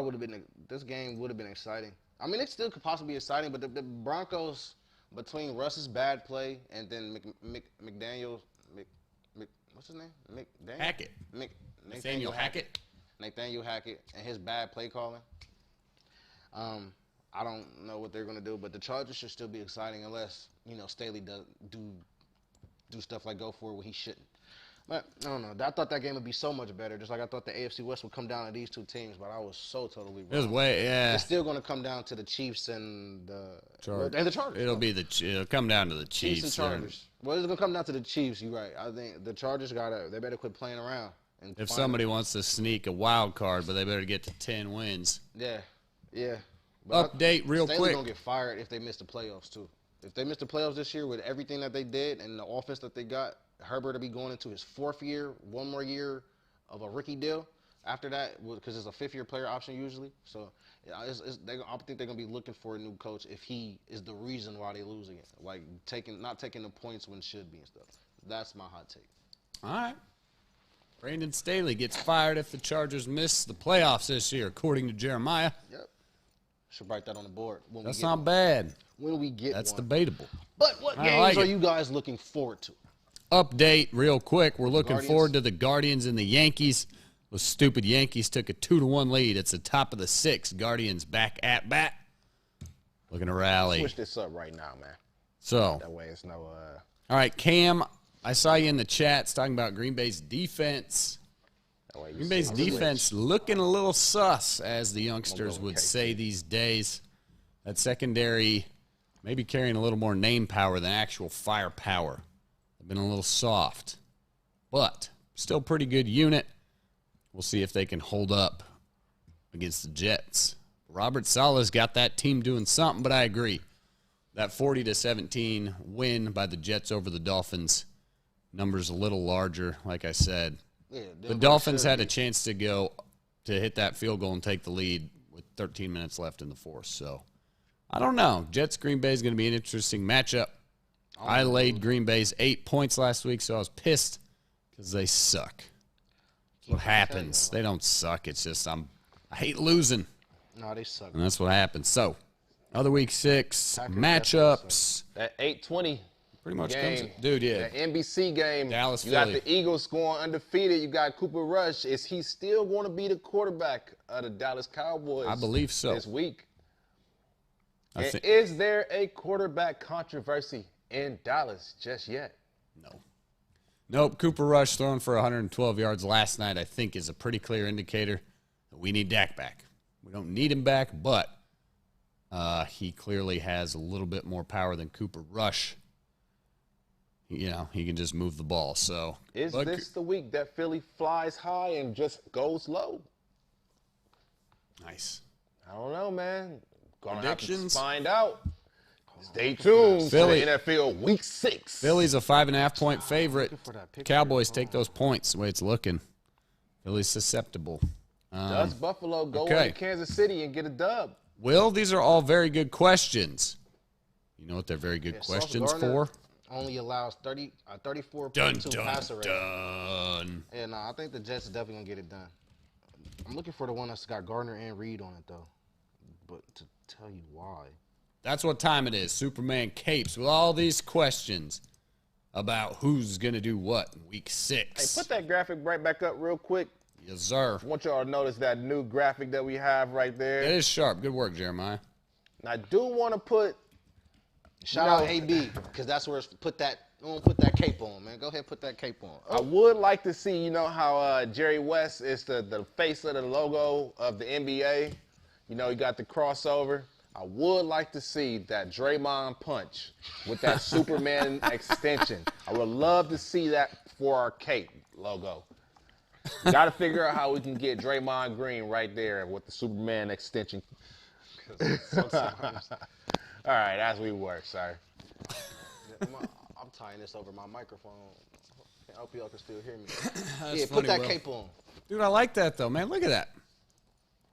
this game would have been exciting. I mean, it still could possibly be exciting, but the Broncos, between Russ's bad play and then McDaniels, what's his name? McDaniel? Hackett. Nathaniel Hackett. Nathaniel Hackett and his bad play calling. I don't know what they're going to do, but the Chargers should still be exciting unless, Staley do stuff like go for it where he shouldn't. But I don't know. I thought that game would be so much better, just like I thought the AFC West would come down to these two teams, but I was so totally wrong. It was It's still going to come down to the Chiefs and the Chargers. It'll come down to the Chiefs. Chiefs and Chargers. Well, it's going to come down to the Chiefs. You're right. I think the Chargers they better quit playing around. And If somebody wants to sneak a wild card, but they better get to 10 wins. Yeah. But Update real Staley's quick. going to get fired if they miss the playoffs, too. If they miss the playoffs this year with everything that they did and the offense that they got, Herbert will be going into his 4th year, 1 more year of a rookie deal. After that, because it's a 5th-year player option usually. So I think they're going to be looking for a new coach if he is the reason why they're losing it. Like not taking the points when it should be and stuff. That's my hot take. All right. Brandon Staley gets fired if the Chargers miss the playoffs this year, according to Jeremiah. Yep. Should write that on the board. That's not bad. When we get That's one. debatable. But what games are you guys looking forward to? Update real quick. We're looking forward to the Guardians and the Yankees. Those stupid Yankees took a 2-1 lead. It's the top of the 6th. Guardians back at bat. Looking to rally. Switch this up right now, man. So. That way it's no... All right, Cam, I saw you in the chats talking about Green Bay's defense. Green Bay's defense looking a little sus, as the youngsters would say these days. That secondary maybe carrying a little more name power than actual firepower. They've been a little soft, but still pretty good unit. We'll see if they can hold up against the Jets. Robert Saleh's got that team doing something, but I agree. That 40-17 win by the Jets over the Dolphins, numbers a little larger, like I said. Yeah, the Dolphins had a chance to hit that field goal and take the lead with 13 minutes left in the fourth. So, I don't know. Jets-Green Bay is going to be an interesting matchup. I laid Green Bay's 8 points last week, so I was pissed because they suck. That's what happens. They don't suck. It's just I hate losing. No, they suck. And that's what happens. So, other week 6 matchups. That 8:20 pretty much game, comes. Dude, yeah. That NBC game. Dallas, you Philly. got the Eagles going undefeated. You got Cooper Rush. Is he still going to be the quarterback of the Dallas Cowboys? I believe so. This week. Is there a quarterback controversy in Dallas just yet? No. Nope. Cooper Rush throwing for 112 yards last night, I think, is a pretty clear indicator that we need Dak back. We don't need him back, but he clearly has a little bit more power than Cooper Rush. You know, he can just move the ball. So, is this the week that Philly flies high and just goes low? Nice. I don't know, man. Gonna Predictions? have to find out. Stay tuned Philly. to NFL Week 6. Philly's a 5.5-point favorite. Cowboys take those points the way it's looking. Philly's susceptible. Does Buffalo go into Kansas City and get a dub? Will, these are all very good questions. You know what they're very good questions for? Only allows 34.2 passer rating. And I think the Jets are definitely going to get it done. I'm looking for the one that's got Gardner and Reed on it, though. But to tell you why. That's what time it is. Superman capes with all these questions about who's going to do what in week 6. Hey, put that graphic right back up real quick. Yes, sir. I want y'all to notice that new graphic that we have right there. It is sharp. Good work, Jeremiah. And I do want to put... Shout out AB, because that's where it's put that cape on, man. Go ahead, put that cape on. I would like to see, you know how Jerry West is the face of the logo of the NBA? You know, you got the crossover. I would like to see that Draymond punch with that Superman extension. I would love to see that for our cape logo. Got to figure out how we can get Draymond Green right there with the Superman extension. All right, as we work, sorry. I'm tying this over my microphone. I hope y'all can still hear me. Yeah, put that cape on. Dude, I like that, though, man. Look at that.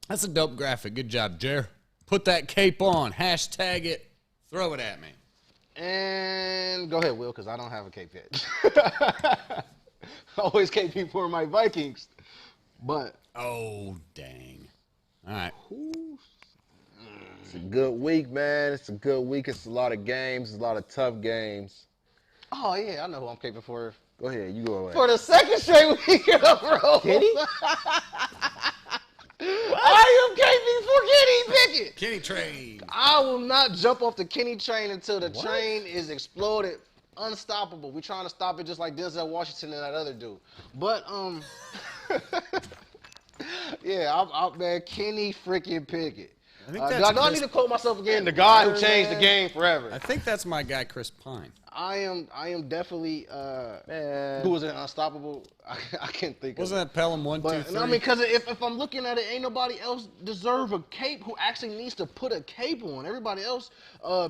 That's a dope graphic. Good job, Jer. Put that cape on. Hashtag it. Throw it at me. And go ahead, Will, because I don't have a cape yet. I always cape before my Vikings. But. Oh, dang. All right. It's a good week, man. It's a good week. It's a lot of games. It's a lot of tough games. Oh, yeah. I know who I'm caping for. Go ahead. You go ahead. For the second straight week in a row. Kenny? I am caping for Kenny Pickett. Kenny train. I will not jump off the Kenny train until the train is exploded. Unstoppable. We're trying to stop it just like Denzel Washington and that other dude. But, yeah, I'm man, Kenny freaking Pickett. I think that's I need to quote myself again. The guy who changed the game forever. I think that's my guy, Chris Pine. I am definitely who was it? Unstoppable. I can't think. Wasn't that Pelham 1, 2, 3? I mean, because if I'm looking at it, ain't nobody else deserve a cape who actually needs to put a cape on. Everybody else,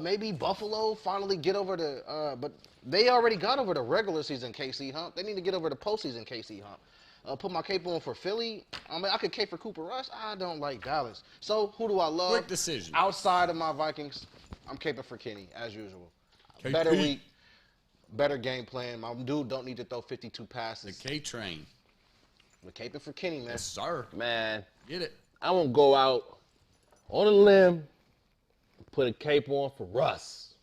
maybe Buffalo finally get over the, but they already got over the regular season KC hump. They need to get over the postseason KC hump. Put my cape on for Philly. I mean, I could cape for Cooper Rush. I don't like Dallas. So who do I love? Quick decision. Outside of my Vikings, I'm caping for Kenny as usual. KP. Better week. better game plan. My dude don't need to throw 52 passes. The K-Train. We're caping for Kenny, man. Yes, sir. Man, Get it. I'm going to go out on a limb, put a cape on for Russ.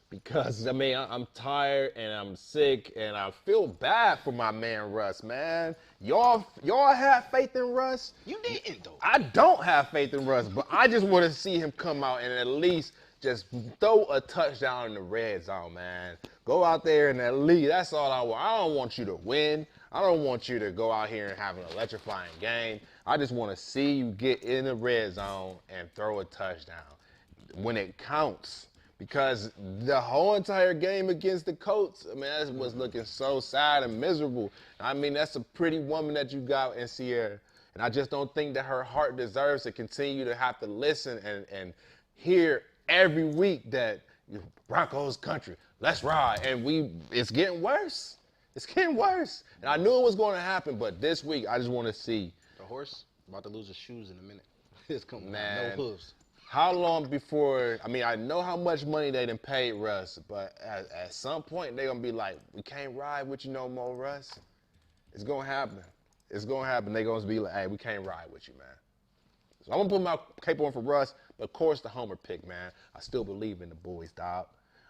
Because, I mean, I'm tired and I'm sick and I feel bad for my man Russ, man. Y'all have faith in Russ? You didn't, though. I don't have faith in Russ, but I just want to see him come out and at least just throw a touchdown in the red zone, man. Go out there and at least, that's all I want. I don't want you to win. I don't want you to go out here and have an electrifying game. I just want to see you get in the red zone and throw a touchdown when it counts. Because the whole entire game against the Colts, I mean, that was looking so sad and miserable. I mean, that's a pretty woman that you got in Sierra. And I just don't think that her heart deserves to continue to have to listen and hear every week that Broncos country, let's ride. And it's getting worse. It's getting worse. And I knew it was going to happen, but this week I just want to see. The horse about to lose his shoes in a minute. It's coming Man. out, no hooves. How long before, I mean, I know how much money they done paid Russ, but at some point they're going to be like, we can't ride with you no more, Russ. It's going to happen. It's going to happen. They're going to be like, hey, we can't ride with you, man. So I'm going to put my cape on for Russ, but of course the homer pick, man. I still believe in the boys, dog.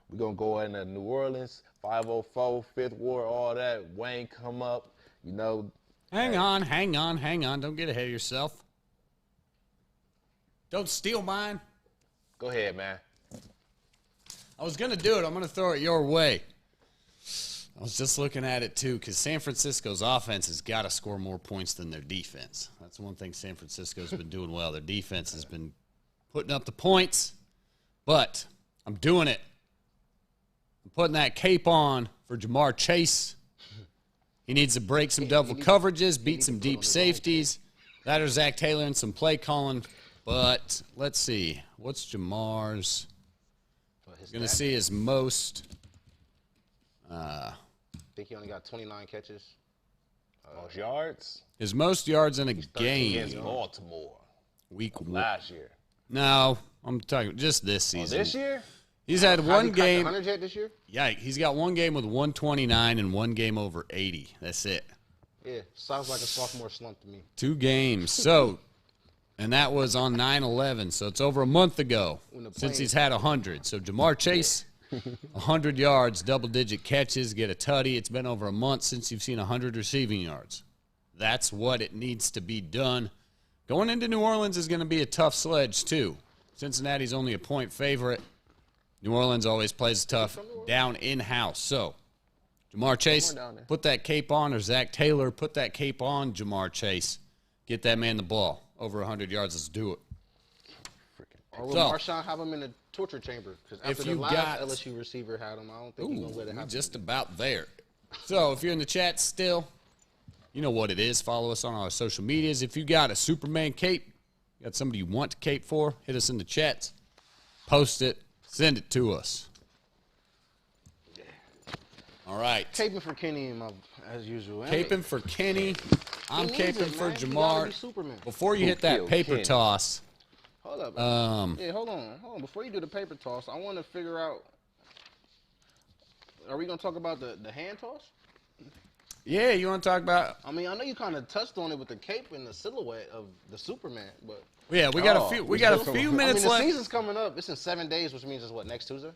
We're going to go into New Orleans, 504, 5th Ward, all that. Wayne come up, you know. Hang on. Don't get ahead of yourself. Don't steal mine. Go ahead, man. I was going to do it. I'm going to throw it your way. I was just looking at it, too, because San Francisco's offense has got to score more points than their defense. That's one thing San Francisco's been doing well. Their defense has been putting up the points, but I'm doing it. I'm putting that cape on for Jamar Chase. He needs to break some double coverages, beat some deep safeties. That or Zach Taylor and some play calling. But let's see. What's Jamar's? Going to see his most. I think he only got 29 catches. Most yards? His most yards in a game. Against Baltimore. Week 1. Last year. No, I'm talking just this season. This year? He's had one game. 100 yet this year? Yeah, he's got one game with 129 and one game over 80. That's it. Yeah, sounds like a sophomore slump to me. 2 games. So, and that was on 9/11. So it's over a month ago since he's had 100. So Jamar Chase, 100 yards, double-digit catches, get a tutty. It's been over a month since you've seen 100 receiving yards. That's what it needs to be done. Going into New Orleans is going to be a tough sledge, too. Cincinnati's only a point favorite. New Orleans always plays tough down in-house. So, Jamar Chase, put that cape on, or Zach Taylor, put that cape on Jamar Chase. Get that man the ball. Over 100 yards, let's do it. Or will Marshawn have him in a torture chamber? Because after if the you last got, LSU receiver had him, I don't think he's going to let it happen. Just about there. So, if you're in the chat still, you know what it is. Follow us on our social medias. If you got a Superman cape, got somebody you want to cape for, hit us in the chats. Post it. Send it to us. All right. Caping for Kenny, as usual. Caping for Kenny. I'm caping for Jamar. Superman. Before you hit that paper toss. Hold up. Yeah, hold on. Before you do the paper toss, I want to figure out, are we going to talk about the hand toss? Yeah, you want to talk about? I mean, I know you kind of touched on it with the cape and the silhouette of the Superman, but yeah, we got a few. We got a few minutes left. The season's coming up. It's in 7 days, which means it's what, next Tuesday?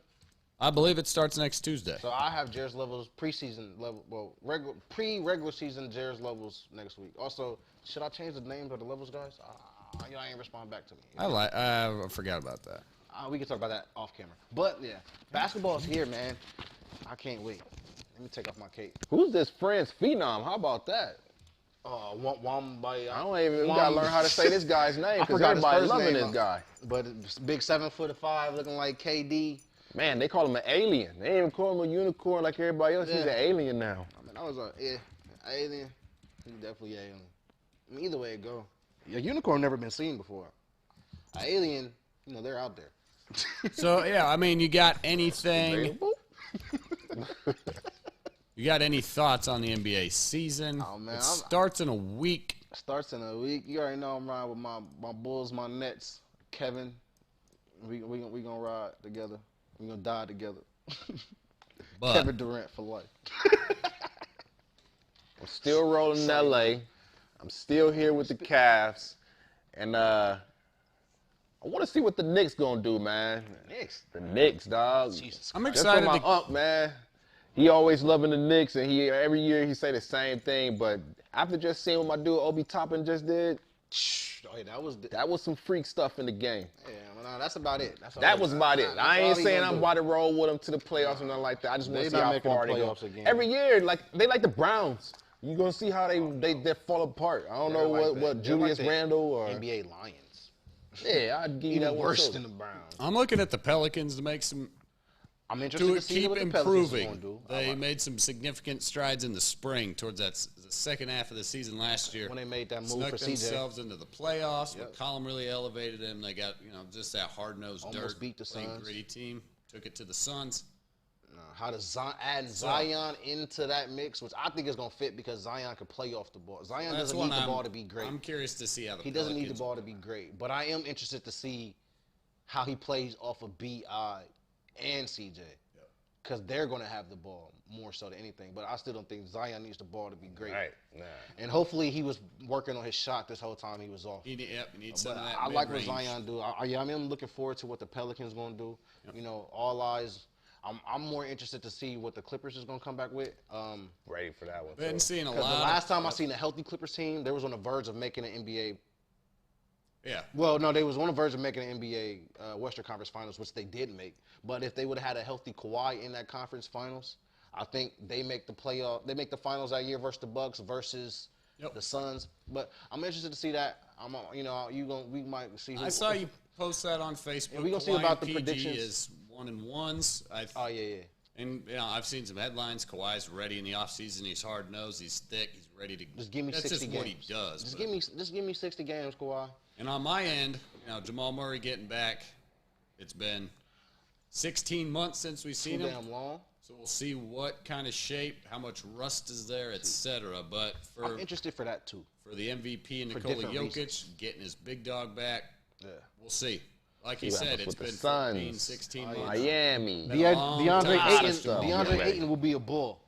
I believe it starts next Tuesday. So I have Jared's levels preseason level, well, pre-regular season Jared's levels next week. Also, should I change the names of the levels, guys? Y'all ain't respond back to me. I forgot about that. We can talk about that off camera. But yeah, basketball's here, man. I can't wait. Let me take off my cape. Who's this France phenom? How about that? Wambai. I don't even. We gotta learn how to say this guy's name because everybody's loving this guy. But big 7'5", looking like KD. Man, they call him an alien. They ain't even call him a unicorn like everybody else. He's an alien now. I mean, that was an alien. He's definitely alien. I mean, either way it go. A unicorn never been seen before. An alien, they're out there. So yeah, I mean, you got anything? You got any thoughts on the NBA season? Oh man, it starts in a week. You already know I'm riding with my Bulls, my Nets, Kevin. We gonna ride together. We gonna die together. But Kevin Durant for life. I'm still rolling in L.A. I'm still here with the Cavs. And I want to see what the Knicks going to do, man. The Knicks, dog. I'm That's excited from my uncle, man. He always loving the Knicks, and every year he say the same thing. But after just seeing what my dude Obi Toppin just did, Oh, yeah, that was some freak stuff in the game. Yeah, well, no, that's about it. That was about it. I ain't saying I'm about to to roll with them to the playoffs or nothing like that. I just want to see not how making the far they go. playoffs again. Every year, they like the Browns. You gonna see how they fall apart. I don't know what Julius Randle or NBA Lions. Yeah, I'd give you that Even one worse too. than the Browns. I'm looking at the Pelicans to make some. I'm interested to see keep what the Pelicans are improving. going to do. They made some significant strides in the spring towards the second half of the season last year. When they made that move Snuck for CJ. themselves into the playoffs. Yep. McCollum really elevated them. They got just that hard-nosed Almost dirt, beat the clean, Suns. gritty team. Took it to the Suns. How to add Zion into that mix, which I think is going to fit because Zion can play off the ball. Zion That's doesn't what need the ball to be great. I'm curious to see how He doesn't need the ball to be great. But I am interested to see how he plays off of B.I. and CJ. Because they're going to have the ball more so than anything. But I still don't think Zion needs the ball to be great. Right. Nah. And hopefully he was working on his shot this whole time he was off. He needs some But of that I like what mid-range. Zion do. I'm looking forward to what the Pelicans going to do. Yep. All eyes. I'm more interested to see what the Clippers is going to come back with. Ready for that one. Been seeing a Because lot. the last time I seen a healthy Clippers team, they was on the verge of making an NBA. Yeah. Well, no, they was on the verge of making an NBA Western Conference Finals, which they did make. But if they would have had a healthy Kawhi in that conference finals, I think they make the playoff. They make the finals that year versus the Bucks versus the Suns. But I'm interested to see that. We might see. I saw you post that on Facebook. And we gonna see about the Kawhi predictions. is 1-1s. Oh yeah. And I've seen some headlines. Kawhi's ready in the offseason. He's hard nosed. He's thick. He's ready to. Just give me 60 That's just games. what he does. Just give me 60 games, Kawhi. And on my end, Jamal Murray getting back. It's been 16 months since we've seen him. Damn long. So we'll see what kind of shape, how much rust is there, etc. But I'm interested for that too. For the MVP and For Nikola different Jokic reasons. getting his big dog back, We'll see. Like he what said, happens it's with been the Suns. 15, 16 months. Miami. DeAndre Ayton will be a bull.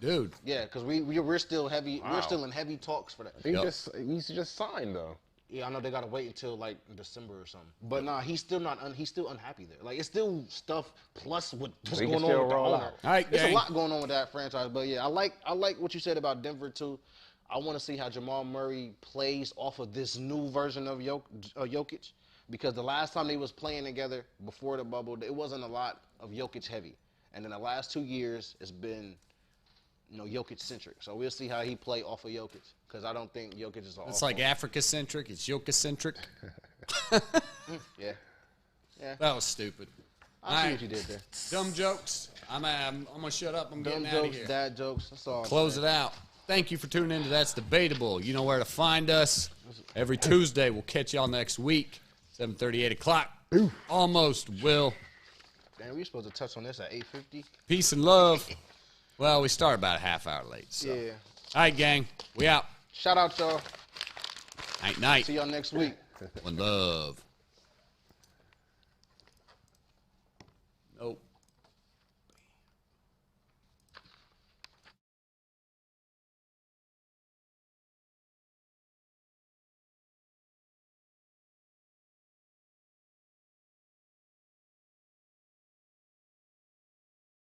Dude. Yeah, because we're still heavy. We're still in heavy talks for that. He's just signed though. Yeah, I know they gotta wait until like December or something. But nah, he's still not. He's still unhappy there. Like it's still stuff plus what's He going can on still with the roll owner. out. All right, There's gang. a lot going on with that franchise. But yeah, I like what you said about Denver too. I want to see how Jamal Murray plays off of this new version of Jokic, because the last time they was playing together before the bubble, it wasn't a lot of Jokic heavy, and in the last 2 years, it's been Jokic centric. So we'll see how he play off of Jokic, because I don't think Jokic is all. It's like Africa centric. It's Jokic centric. Yeah. That was stupid. I see what you did there. Dumb jokes. I'm gonna shut up. I'm Dumb getting out of jokes, here. dad jokes. That's all. Close it out. Thank you for tuning in to That's Debatable. You know where to find us. Every Tuesday. We'll catch y'all next week. 7:30, 8 o'clock. Almost will. Damn, we were supposed to touch on this at 8:50. Peace and love. Well, we start about a half hour late. So. Yeah. All right, gang. We out. Shout out, y'all. Night. See y'all next week. One love.